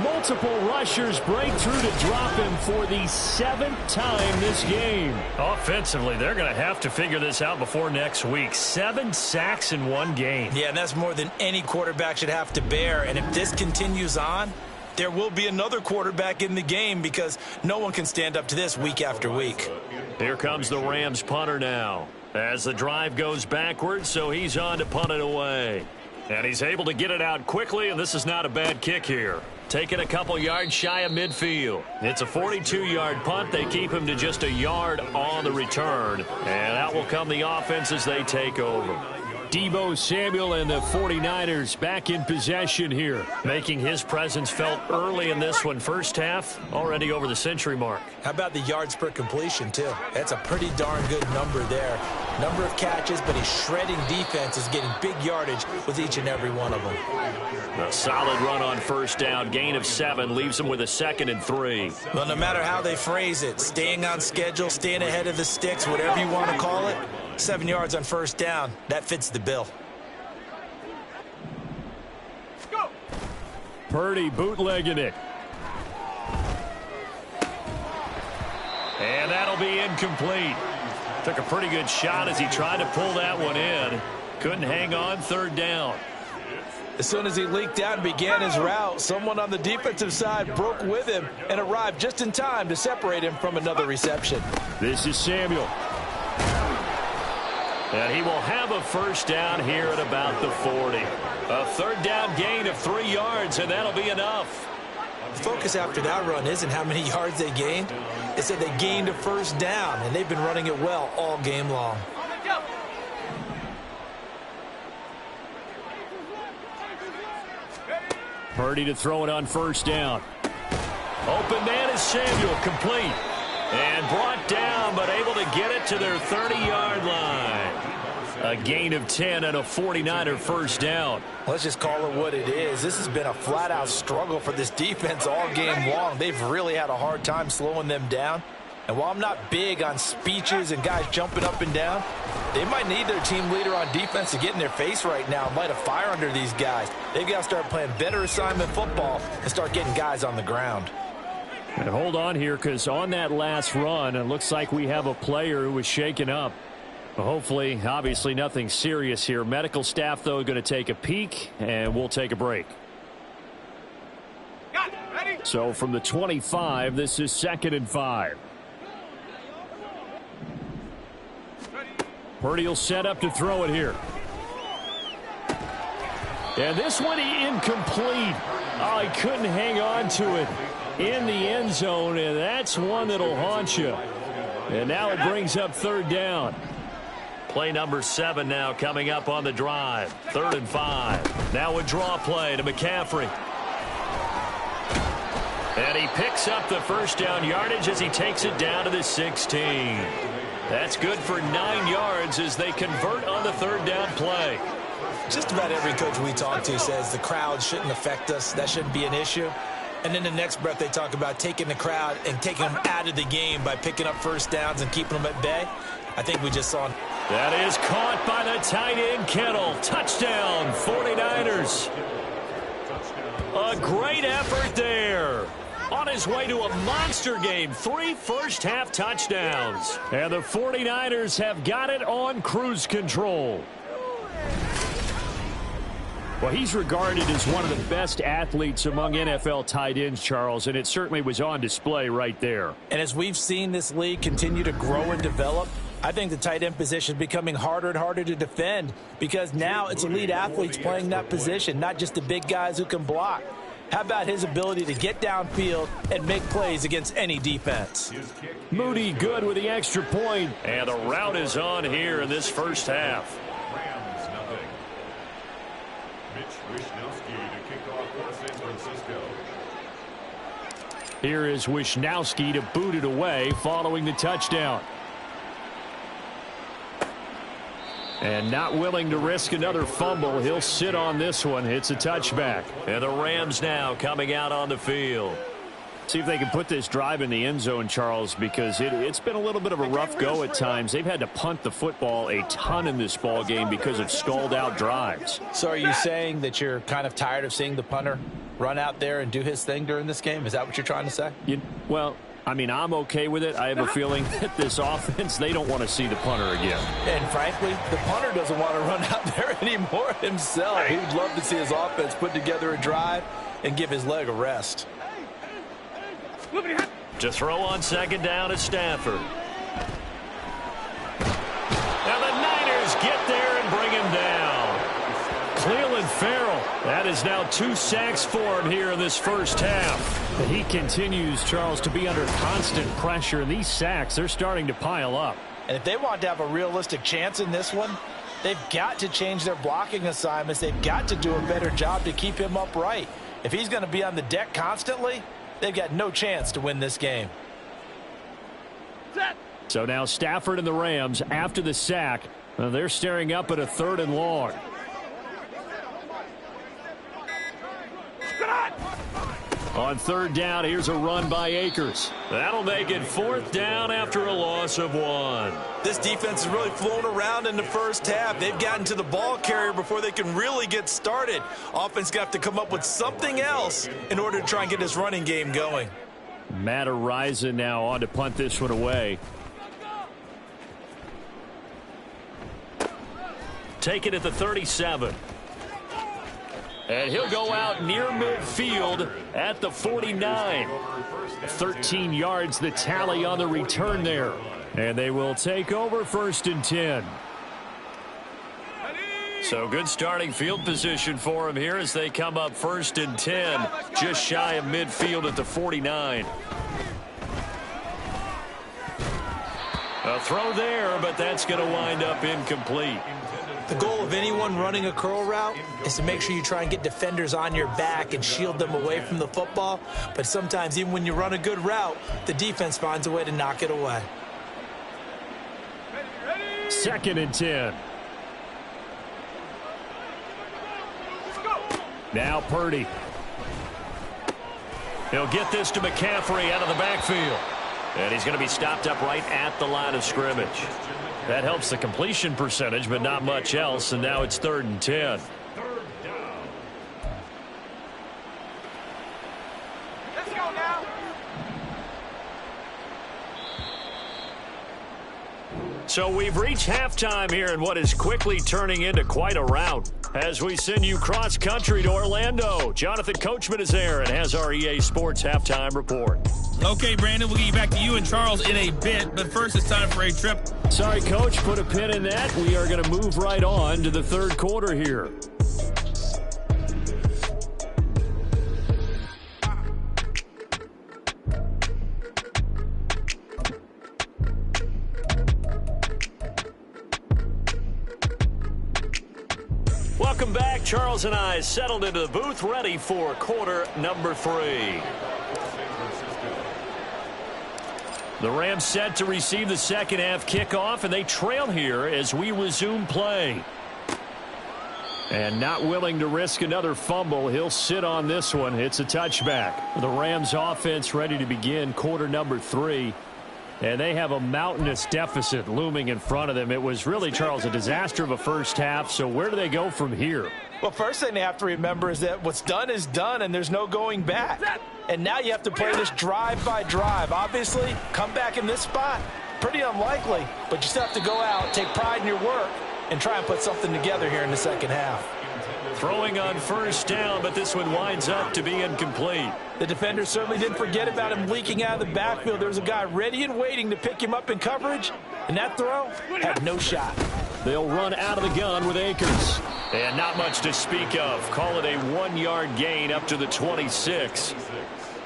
Multiple rushers break through to drop him for the 7th time this game. Offensively, they're going to have to figure this out before next week. 7 sacks in 1 game. Yeah, and that's more than any quarterback should have to bear. And if this continues on, there will be another quarterback in the game because no one can stand up to this week after week. Here comes the Rams punter now as the drive goes backwards, so he's on to punt it away. And he's able to get it out quickly, and this is not a bad kick here. Taking a couple yards shy of midfield. It's a 42-yard punt. They keep him to just a yard on the return. And out will come the offense as they take over. Deebo Samuel and the 49ers back in possession here, making his presence felt early in this one. First half, already over the century mark. How about the yards per completion, too? That's a pretty darn good number there. Number of catches, but he's shredding defenses, getting big yardage with each and every one of them. A solid run on first down. Gain of 7 leaves him with a 2nd and 3. Well, no matter how they phrase it, staying on schedule, staying ahead of the sticks, whatever you want to call it, 7 yards on first down, that fits the bill. Purdy bootlegging it. And that'll be incomplete. Took a pretty good shot as he tried to pull that one in. Couldn't hang on, 3rd down. As soon as he leaked out and began his route, someone on the defensive side broke with him and arrived just in time to separate him from another reception. This is Samuel. And he will have a first down here at about the 40. A 3rd down gain of 3 yards, and that'll be enough. The focus after that run isn't how many yards they gained. It said they gained a first down, and they've been running it well all game long. Purdy to throw it on first down. Open man is Samuel, complete. And brought down, but able to get it to their 30-yard line. A gain of 10 and a 49er first down. Let's just call it what it is. This has been a flat-out struggle for this defense all game long. They've really had a hard time slowing them down. And while I'm not big on speeches and guys jumping up and down, they might need their team leader on defense to get in their face right now and light a fire under these guys. They've got to start playing better assignment football and start getting guys on the ground. And hold on here, because on that last run, it looks like we have a player who was shaken up. Hopefully, obviously nothing serious here. Medical staff, though, going to take a peek, and we'll take a break. So from the 25, this is 2nd and 5. Purdy will set up to throw it here. And this one incomplete. Oh, he couldn't hang on to it in the end zone, and that's one that'll haunt you. And now it brings up third down. Play number 7 now coming up on the drive. 3rd and 5. Now a draw play to McCaffrey. And he picks up the first down yardage as he takes it down to the 16. That's good for 9 yards as they convert on the 3rd down play. Just about every coach we talk to says the crowd shouldn't affect us. That shouldn't be an issue. And then the next breath they talk about taking the crowd and taking them out of the game by picking up first downs and keeping them at bay. I think we just saw. That is caught by the tight end, Kittle. Touchdown, 49ers. A great effort there. On his way to a monster game, 3 first-half touchdowns. And the 49ers have got it on cruise control. Well, he's regarded as one of the best athletes among NFL tight ends, Charles, and it certainly was on display right there. And as we've seen this league continue to grow and develop, I think the tight end position is becoming harder and harder to defend because now it's elite athletes playing that position, not just the big guys who can block. How about his ability to get downfield and make plays against any defense? Moody good with the extra point, and the route is on here in this first half. Rams, nothing. Mitch Wishnowsky to kick off for San Francisco. Here is Wishnowsky to boot it away following the touchdown. And not willing to risk another fumble. He'll sit on this one. It's a touchback. And the Rams now coming out on the field. See if they can put this drive in the end zone, Charles, because it's been a little bit of a rough go at times. They've had to punt the football a ton in this ball game because of stalled-out drives. So are you saying that you're kind of tired of seeing the punter run out there and do his thing during this game? Is that what you're trying to say? Well, I mean, I'm okay with it. I have a feeling that this offense, they don't want to see the punter again. And frankly, the punter doesn't want to run out there anymore himself. He would love to see his offense put together a drive and give his leg a rest. To throw on 2nd down is Stafford. And the Niners get there and bring him down. Cleveland Farrell, that is now 2 sacks for him here in this first half. But he continues, Charles, to be under constant pressure. And these sacks, they're starting to pile up. And if they want to have a realistic chance in this one, they've got to change their blocking assignments. They've got to do a better job to keep him upright. If he's going to be on the deck constantly, they've got no chance to win this game. So now Stafford and the Rams, after the sack, they're staring up at a 3rd and long. On 3rd down, here's a run by Akers. That'll make it 4th down after a loss of 1. This defense has really flown around in the first half. They've gotten to the ball carrier before they can really get started. Offense got to come up with something else in order to try and get this running game going. Matt Araiza now on to punt this one away. Take it at the 37. And he'll go out near midfield at the 49. 13 yards the tally on the return there. And they will take over 1st and 10. So good starting field position for him here as they come up 1st and 10. Just shy of midfield at the 49. A throw there, but that's going to wind up incomplete. The goal of anyone running a curl route is to make sure you try and get defenders on your back and shield them away from the football. But sometimes even when you run a good route, the defense finds a way to knock it away. 2nd and 10. Now Purdy. He'll get this to McCaffrey out of the backfield. And he's going to be stopped up right at the line of scrimmage. That helps the completion percentage, but not much else. And now it's 3rd and 10. Let's go now. So we've reached halftime here in what is quickly turning into quite a rout. As we send you cross-country to Orlando, Jonathan Coachman is there and has our EA Sports halftime report. Okay, Brandon, we'll get back to you and Charles in a bit, but first it's time for a trip. Sorry, Coach, put a pin in that. We are going to move right on to the third quarter here. Welcome back. Charles and I settled into the booth, ready for quarter number 3. The Rams set to receive the second half kickoff, and they trail here as we resume play. And not willing to risk another fumble, he'll sit on this one. It's a touchback. The Rams offense ready to begin quarter number 3. And they have a mountainous deficit looming in front of them. It was really, Charles, a disaster of a first half. So where do they go from here? Well, first thing they have to remember is that what's done is done, and there's no going back. And now you have to play this drive by drive. Obviously, come back in this spot, pretty unlikely. But you still have to go out, take pride in your work, and try and put something together here in the second half. Throwing on first down, but this one winds up to be incomplete. The defender certainly didn't forget about him leaking out of the backfield. There was a guy ready and waiting to pick him up in coverage, and that throw had no shot. They'll run out of the gun with Akers. And not much to speak of. Call it a 1-yard gain up to the 26.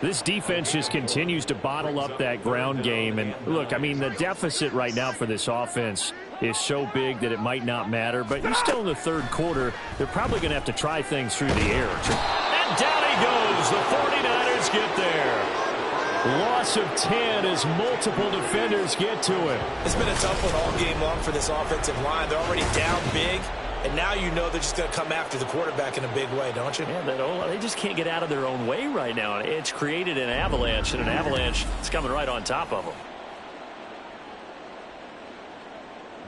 This defense just continues to bottle up that ground game. And look, I mean, the deficit right now for this offense is so big that it might not matter. But you're still in the third quarter. They're probably going to have to try things through the air. And down he goes. The 49ers get there. Loss of 10 as multiple defenders get to it. It's been a tough one all game long for this offensive line. They're already down big. And now you know they're just going to come after the quarterback in a big way, don't you? Yeah, they just can't get out of their own way right now. It's created an avalanche, and an avalanche is coming right on top of them.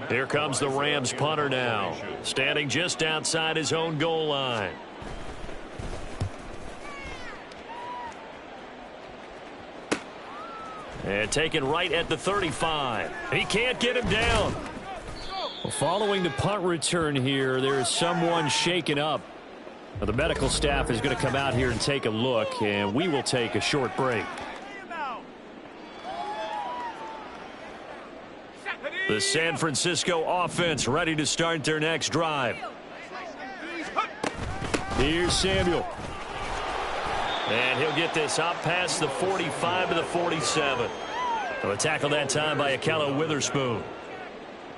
Here comes the Rams punter now, standing just outside his own goal line. And taken right at the 35. He can't get him down. Well, following the punt return here, there is someone shaken up. Now, the medical staff is going to come out here and take a look, and we will take a short break. The San Francisco offense ready to start their next drive. Here's Samuel. And he'll get this out past the 45 to the 47. So a tackle that time by Akello Witherspoon.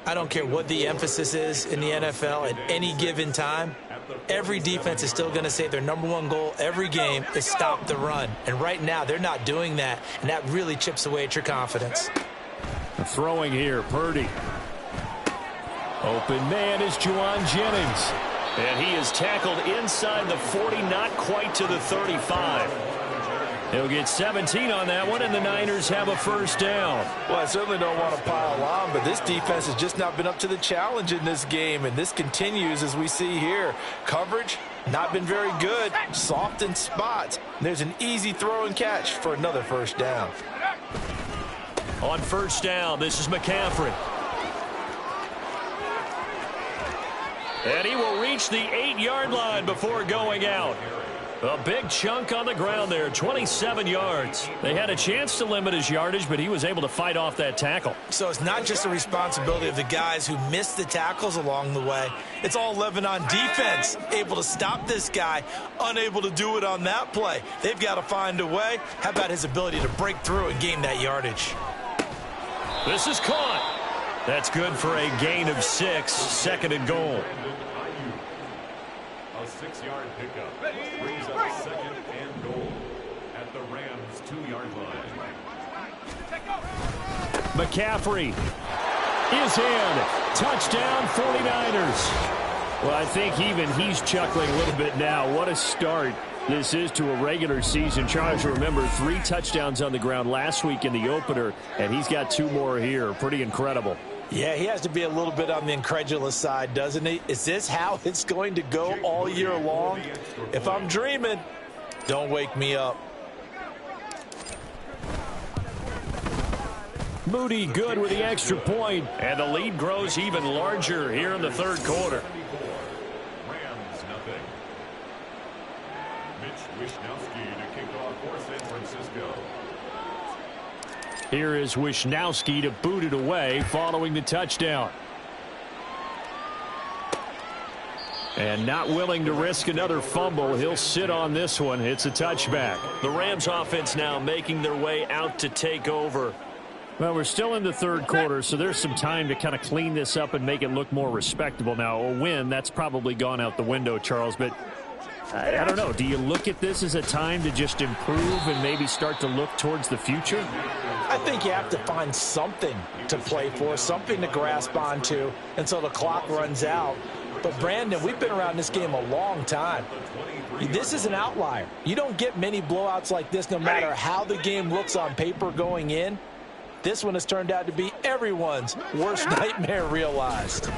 I don't care what the emphasis is in the NFL at any given time. Every defense is still going to say their #1 goal every game is stop the run. And right now, they're not doing that, and that really chips away at your confidence. Throwing here, Purdy. Open man is Juwan Jennings. And he is tackled inside the 40, not quite to the 35. He'll get 17 on that one, and the Niners have a first down. Well, I certainly don't want to pile on, but this defense has just not been up to the challenge in this game, and this continues as we see here. Coverage, not been very good, soft in spots. There's an easy throw and catch for another first down. On first down, this is McCaffrey. And he will reach the 8-yard line before going out. A big chunk on the ground there, 27 yards. They had a chance to limit his yardage, but he was able to fight off that tackle. So it's not just the responsibility of the guys who missed the tackles along the way. It's all living on defense, able to stop this guy, unable to do it on that play. They've got to find a way. How about his ability to break through and gain that yardage? This is caught. That's good for a gain of 6, second and goal. A 6-yard pickup brings up second and goal at the Rams' 2-yard line. McCaffrey is in. Touchdown 49ers. Well, I think even he's chuckling a little bit now. What a start this is to a regular season. Charles, remember, 3 touchdowns on the ground last week in the opener, and he's got 2 more here. Pretty incredible. Yeah, he has to be a little bit on the incredulous side, doesn't he? Is this how it's going to go all year long? If I'm dreaming, don't wake me up. Moody good with the extra point, and the lead grows even larger here in the third quarter. Here is Wisnowski to boot it away following the touchdown. And not willing to risk another fumble. He'll sit on this one. It's a touchback. The Rams offense now making their way out to take over. Well, we're still in the third quarter, so there's some time to kind of clean this up and make it look more respectable. Now, a win, that's probably gone out the window, Charles, but I don't know. Do you look at this as a time to just improve and maybe start to look towards the future? I think you have to find something to play for, something to grasp onto until the clock runs out. But, Brandon, we've been around this game a long time. This is an outlier. You don't get many blowouts like this no matter how the game looks on paper going in. This one has turned out to be everyone's worst nightmare realized.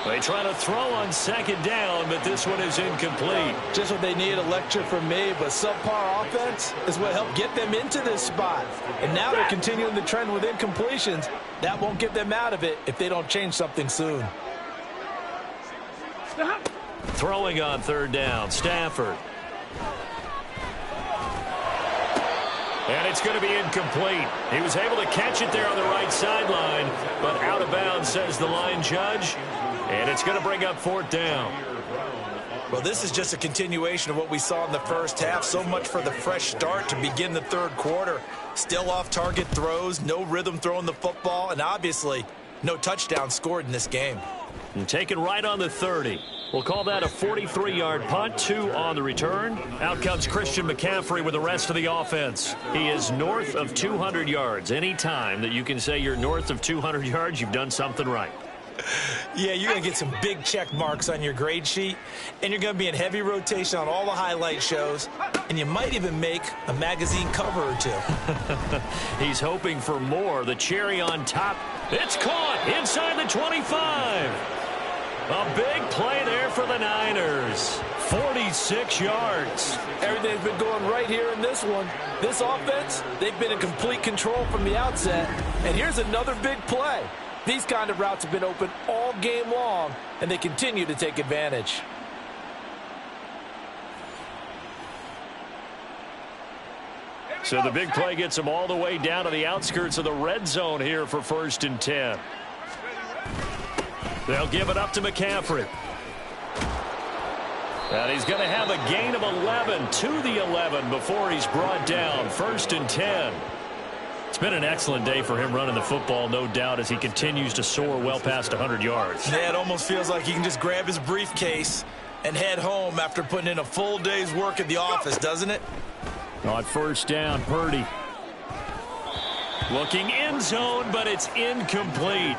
They try to throw on second down, but this one is incomplete. Just what they need, a lecture from me, but subpar offense is what helped get them into this spot. And now they're continuing the trend with incompletions. That won't get them out of it if they don't change something soon. Throwing on third down, Stafford. And it's going to be incomplete. He was able to catch it there on the right sideline, but out of bounds, says the line judge. And it's going to bring up fourth down. Well, this is just a continuation of what we saw in the first half. So much for the fresh start to begin the third quarter. Still off-target throws, no rhythm throwing the football, and obviously no touchdown scored in this game. And taken right on the 30. We'll call that a 43-yard punt, 2 on the return. Out comes Christian McCaffrey with the rest of the offense. He is north of 200 yards. Any time that you can say you're north of 200 yards, you've done something right. Yeah, you're going to get some big check marks on your grade sheet, and you're going to be in heavy rotation on all the highlight shows, and you might even make a magazine cover or two. He's hoping for more. The cherry on top. It's caught inside the 25. A big play there for the Niners. 46 yards. Everything's been going right here in this one. This offense, they've been in complete control from the outset, and here's another big play. These kind of routes have been open all game long, and they continue to take advantage. So the big play gets him all the way down to the outskirts of the red zone here for 1st and 10. They'll give it up to McCaffrey. And he's going to have a gain of 11 to the 11 before he's brought down. 1st and 10. It's been an excellent day for him running the football, no doubt, as he continues to soar well past 100 yards. Yeah, it almost feels like he can just grab his briefcase and head home after putting in a full day's work at the office, doesn't it? On 1st down, Purdy. Looking end zone, but it's incomplete.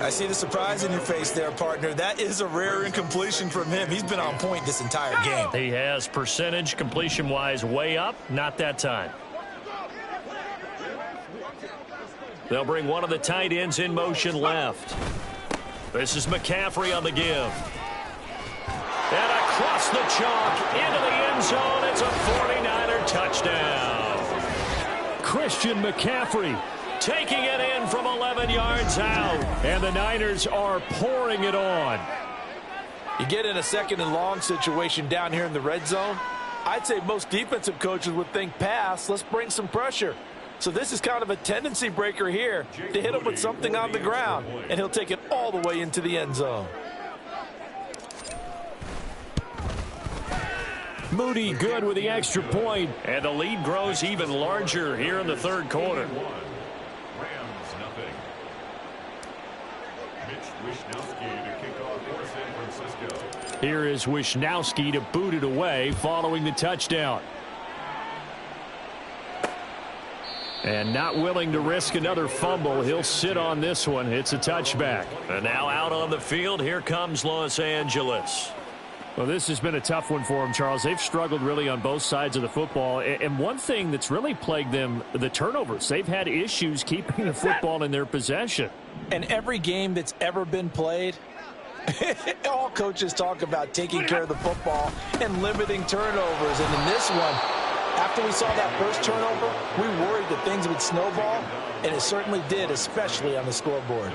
I see the surprise in your face there, partner. That is a rare incompletion from him. He's been on point this entire game. He has percentage completion-wise way up, not that time. They'll bring one of the tight ends in motion left. This is McCaffrey on the give. And across the chalk into the end zone. It's a 49er touchdown. Christian McCaffrey taking it in from 11 yards out. And the Niners are pouring it on. You get in a 2nd and long situation down here in the red zone. I'd say most defensive coaches would think pass. Let's bring some pressure. So this is kind of a tendency breaker here to hit him with something on the ground, and he'll take it all the way into the end zone. Moody good with the extra point, and the lead grows even larger here in the third quarter. Rams nothing. Mitch Wisnowski to kick off for San Francisco. Here is Wisnowski to boot it away following the touchdown. And not willing to risk another fumble. He'll sit on this one. It's a touchback. And now out on the field, here comes Los Angeles. Well, this has been a tough one for them, Charles. They've struggled really on both sides of the football. And one thing that's really plagued them, the turnovers. They've had issues keeping the football in their possession. And every game that's ever been played, all coaches talk about taking care of the football and limiting turnovers. And in this one, after we saw that first turnover, we worried that things would snowball, and it certainly did, especially on the scoreboard.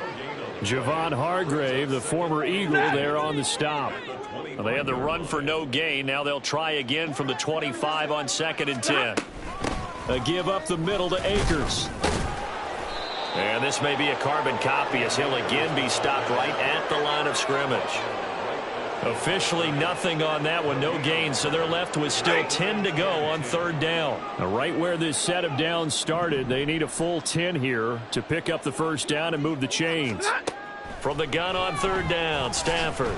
Javon Hargrave, the former Eagle, there on the stop. Well, they had the run for no gain. Now they'll try again from the 25 on 2nd and 10. A give up the middle to Akers. And this may be a carbon copy as he'll again be stopped right at the line of scrimmage. Officially nothing on that one, no gain, so they're left with still 10 to go on third down. Now, right where this set of downs started, they need a full 10 here to pick up the first down and move the chains. From the gun on third down, Stafford.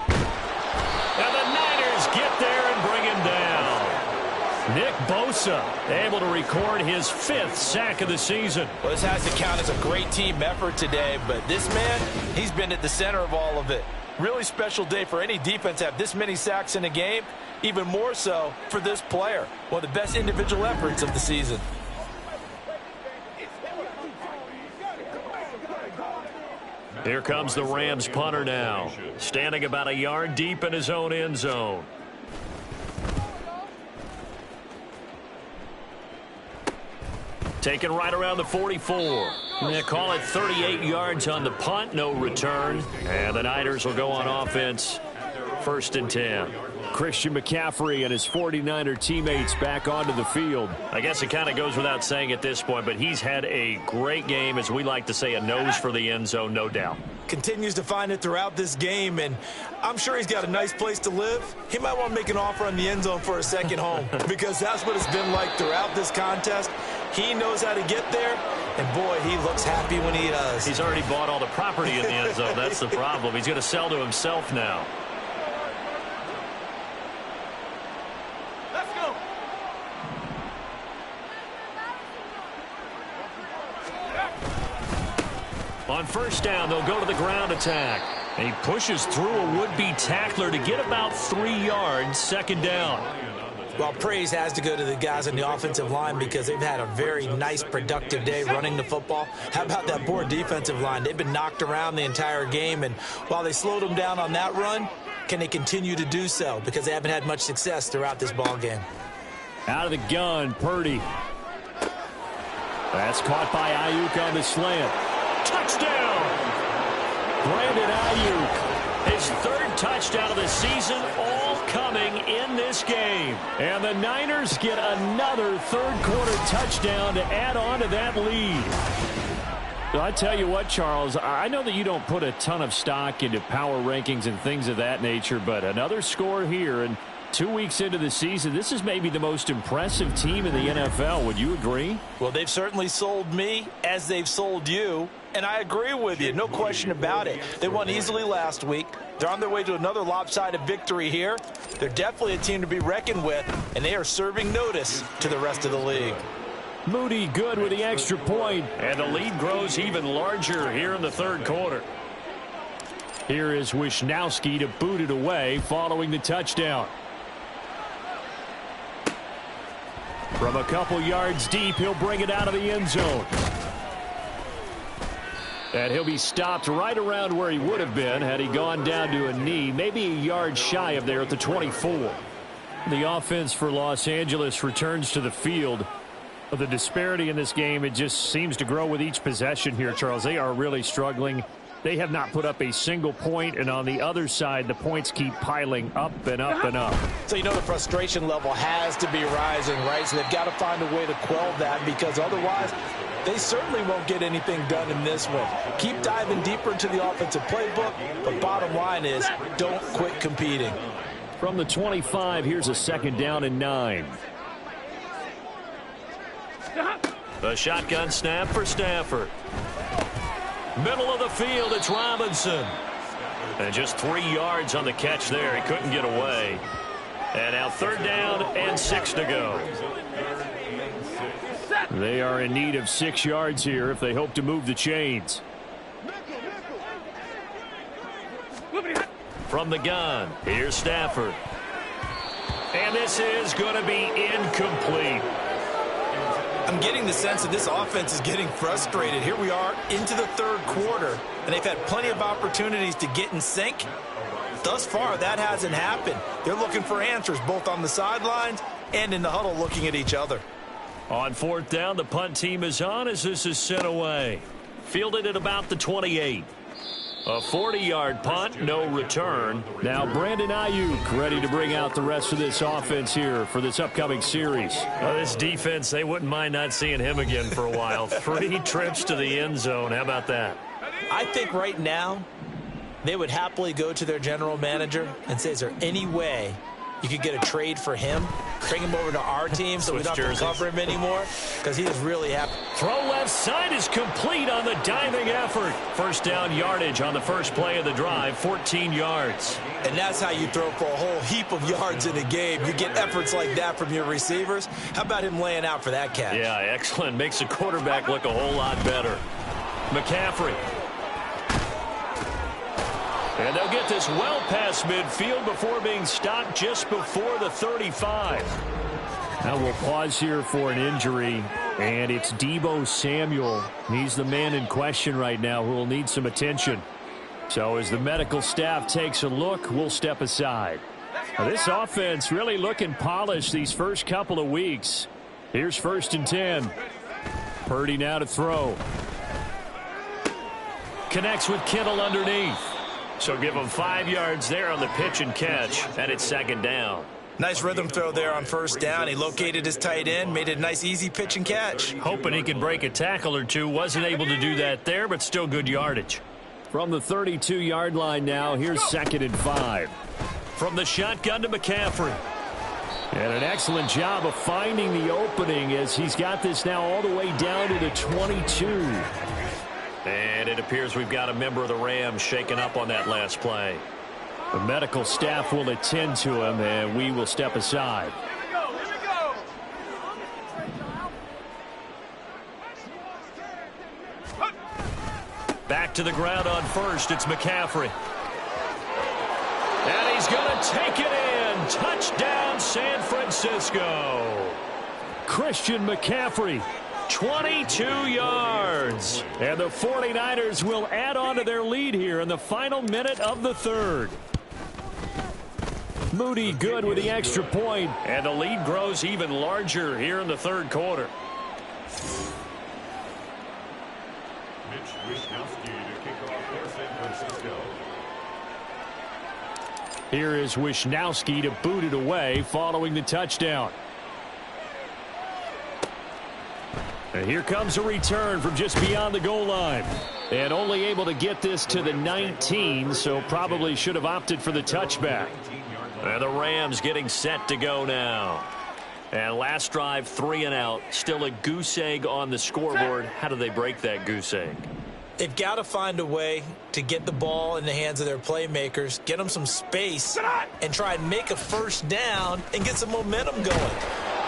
And the Niners get there and bring him down. Nick Bosa able to record his 5th sack of the season. Well, this has to count as a great team effort today, but this man, he's been at the center of all of it. Really special day for any defense to have this many sacks in a game, even more so for this player. One of the best individual efforts of the season. Here comes the Rams punter now, standing about a yard deep in his own end zone. Taken right around the 44. They call it 38 yards on the punt, no return. And the Niners will go on offense, 1st and 10. Christian McCaffrey and his 49er teammates back onto the field. I guess it kind of goes without saying at this point, but he's had a great game, as we like to say, a nose for the end zone, no doubt. Continues to find it throughout this game, and I'm sure he's got a nice place to live. He might want to make an offer on the end zone for a second home because that's what it's been like throughout this contest. He knows how to get there, and boy, he looks happy when he does. He's already bought all the property in the end zone. That's the problem. He's going to sell to himself now. Let's go. On first down, they'll go to the ground attack. And he pushes through a would-be tackler to get about 3 yards, 2nd down. Well, praise has to go to the guys on the offensive line because they've had a very nice, productive day running the football. How about that poor defensive line? They've been knocked around the entire game, and while they slowed them down on that run, can they continue to do so? Because they haven't had much success throughout this ball game. Out of the gun, Purdy. That's caught by Ayuk on the slant. Touchdown! Brandon Ayuk. His 3rd touchdown of the season, all coming in this game. And the Niners get another 3rd quarter touchdown to add on to that lead. I tell you what, Charles, I know that you don't put a ton of stock into power rankings and things of that nature, but another score here, and 2 weeks into the season, this is maybe the most impressive team in the NFL. Would you agree? Well, they've certainly sold me as they've sold you, and I agree with you. No question about it. They won easily last week. They're on their way to another lopsided victory here. They're definitely a team to be reckoned with, and they are serving notice to the rest of the league. Moody good with the extra point. And the lead grows even larger here in the 3rd quarter. Here is Wisnowski to boot it away following the touchdown. From a couple yards deep, he'll bring it out of the end zone. And he'll be stopped right around where he would have been had he gone down to a knee, maybe a yard shy of there at the 24. The offense for Los Angeles returns to the field. The disparity in this game, it just seems to grow with each possession here, Charles. They are really struggling. They have not put up a single point, and on the other side, the points keep piling up and up and up. So you know the frustration level has to be rising, right? So they've got to find a way to quell that because otherwise they certainly won't get anything done in this one. Keep diving deeper into the offensive playbook, but bottom line is don't quit competing. From the 25, here's a 2nd down and 9. The shotgun snap for Stafford. Middle of the field, it's Robinson. And just 3 yards on the catch there. He couldn't get away. And now 3rd down and 6 to go. They are in need of 6 yards here if they hope to move the chains. From the gun, here's Stafford. And this is going to be incomplete. I'm getting the sense that this offense is getting frustrated. Here we are into the 3rd quarter, and they've had plenty of opportunities to get in sync. Thus far, that hasn't happened. They're looking for answers both on the sidelines and in the huddle looking at each other. On 4th down, the punt team is on as this is sent away. Fielded at about the 28. A 40-yard punt, no return. Now Brandon Ayuk ready to bring out the rest of this offense here for this upcoming series. This defense, they wouldn't mind not seeing him again for a while. 3 trips to the end zone. How about that? I think right now they would happily go to their general manager and say, is there any way you could get a trade for him, bring him over to our team so we don't have to cover him anymore? Because he is really happy. Throw left side is complete on the diving effort. First down yardage on the first play of the drive, 14 yards. And that's how you throw for a whole heap of yards in a game. You get efforts like that from your receivers. How about him laying out for that catch? Yeah, excellent. Makes the quarterback look a whole lot better. McCaffrey. And they'll get this well past midfield before being stopped just before the 35. Now we'll pause here for an injury, and it's Deebo Samuel. He's the man in question right now who will need some attention. So as the medical staff takes a look, we'll step aside. Now, this offense really looking polished these first couple of weeks. Here's 1st and 10. Purdy now to throw. Connects with Kittle underneath. So give him 5 yards there on the pitch and catch, and it's 2nd down. Nice rhythm throw there on 1st down. He located his tight end, made it a nice easy pitch and catch. Hoping he could break a tackle or two. Wasn't able to do that there, but still good yardage. From the 32-yard line now, here's 2nd and 5. From the shotgun to McCaffrey. And an excellent job of finding the opening as he's got this now all the way down to the 22. And it appears we've got a member of the Rams shaken up on that last play. The medical staff will attend to him, and we will step aside. Back to the ground on 1st. It's McCaffrey. And he's going to take it in. Touchdown, San Francisco. Christian McCaffrey. 22 yards. And the 49ers will add on to their lead here in the final minute of the 3rd. Moody good with the extra point, and the lead grows even larger here in the 3rd quarter. Mitch Wishnowsky to kick off for San Francisco. Here is Wishnowsky to boot it away following the touchdown. And here comes a return from just beyond the goal line. And only able to get this to the 19, so probably should have opted for the touchback. And the Rams getting set to go now. And last drive, 3 and out. Still a goose egg on the scoreboard. How do they break that goose egg? They've got to find a way to get the ball in the hands of their playmakers, get them some space, and try and make a 1st down and get some momentum going.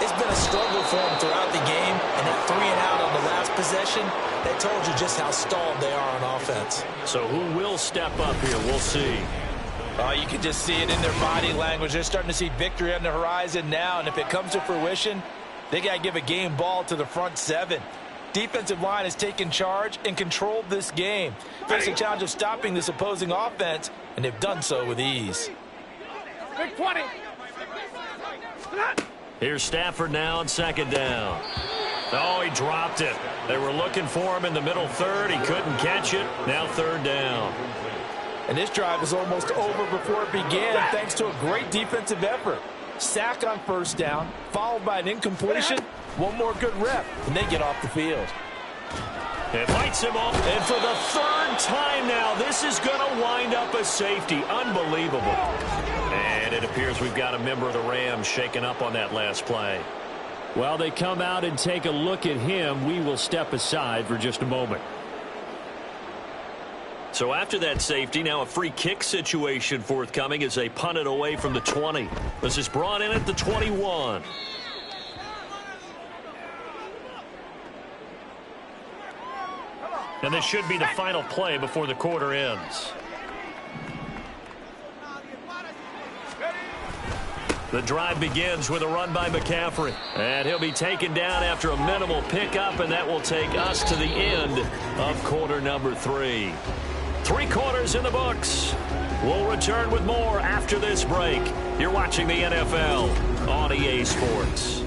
It's been a struggle for them throughout the game, and that 3 and out on the last possession, that told you just how stalled they are on offense. So who will step up here? We'll see. You can just see it in their body language. They're starting to see victory on the horizon now, and if it comes to fruition, they got to give a game ball to the front 7. Defensive line has taken charge and controlled this game. Face the challenge of stopping this opposing offense, and they've done so with ease. Big 20. Here's Stafford now on 2nd down. Oh, he dropped it. They were looking for him in the middle 3rd. He couldn't catch it. Now 3rd down. And this drive is almost over before it began thanks to a great defensive effort. Sack on 1st down, followed by an incompletion. One more good rep, and they get off the field. It lights him off, and for the 3rd time now, this is going to wind up a safety. Unbelievable. And it appears we've got a member of the Rams shaken up on that last play. While they come out and take a look at him, we will step aside for just a moment. So after that safety, now a free kick situation forthcoming as they punt it away from the 20. This is brought in at the 21. And this should be the final play before the quarter ends. The drive begins with a run by McCaffrey. And he'll be taken down after a minimal pickup, and that will take us to the end of quarter number 3. 3 quarters in the books. We'll return with more after this break. You're watching the NFL on EA Sports.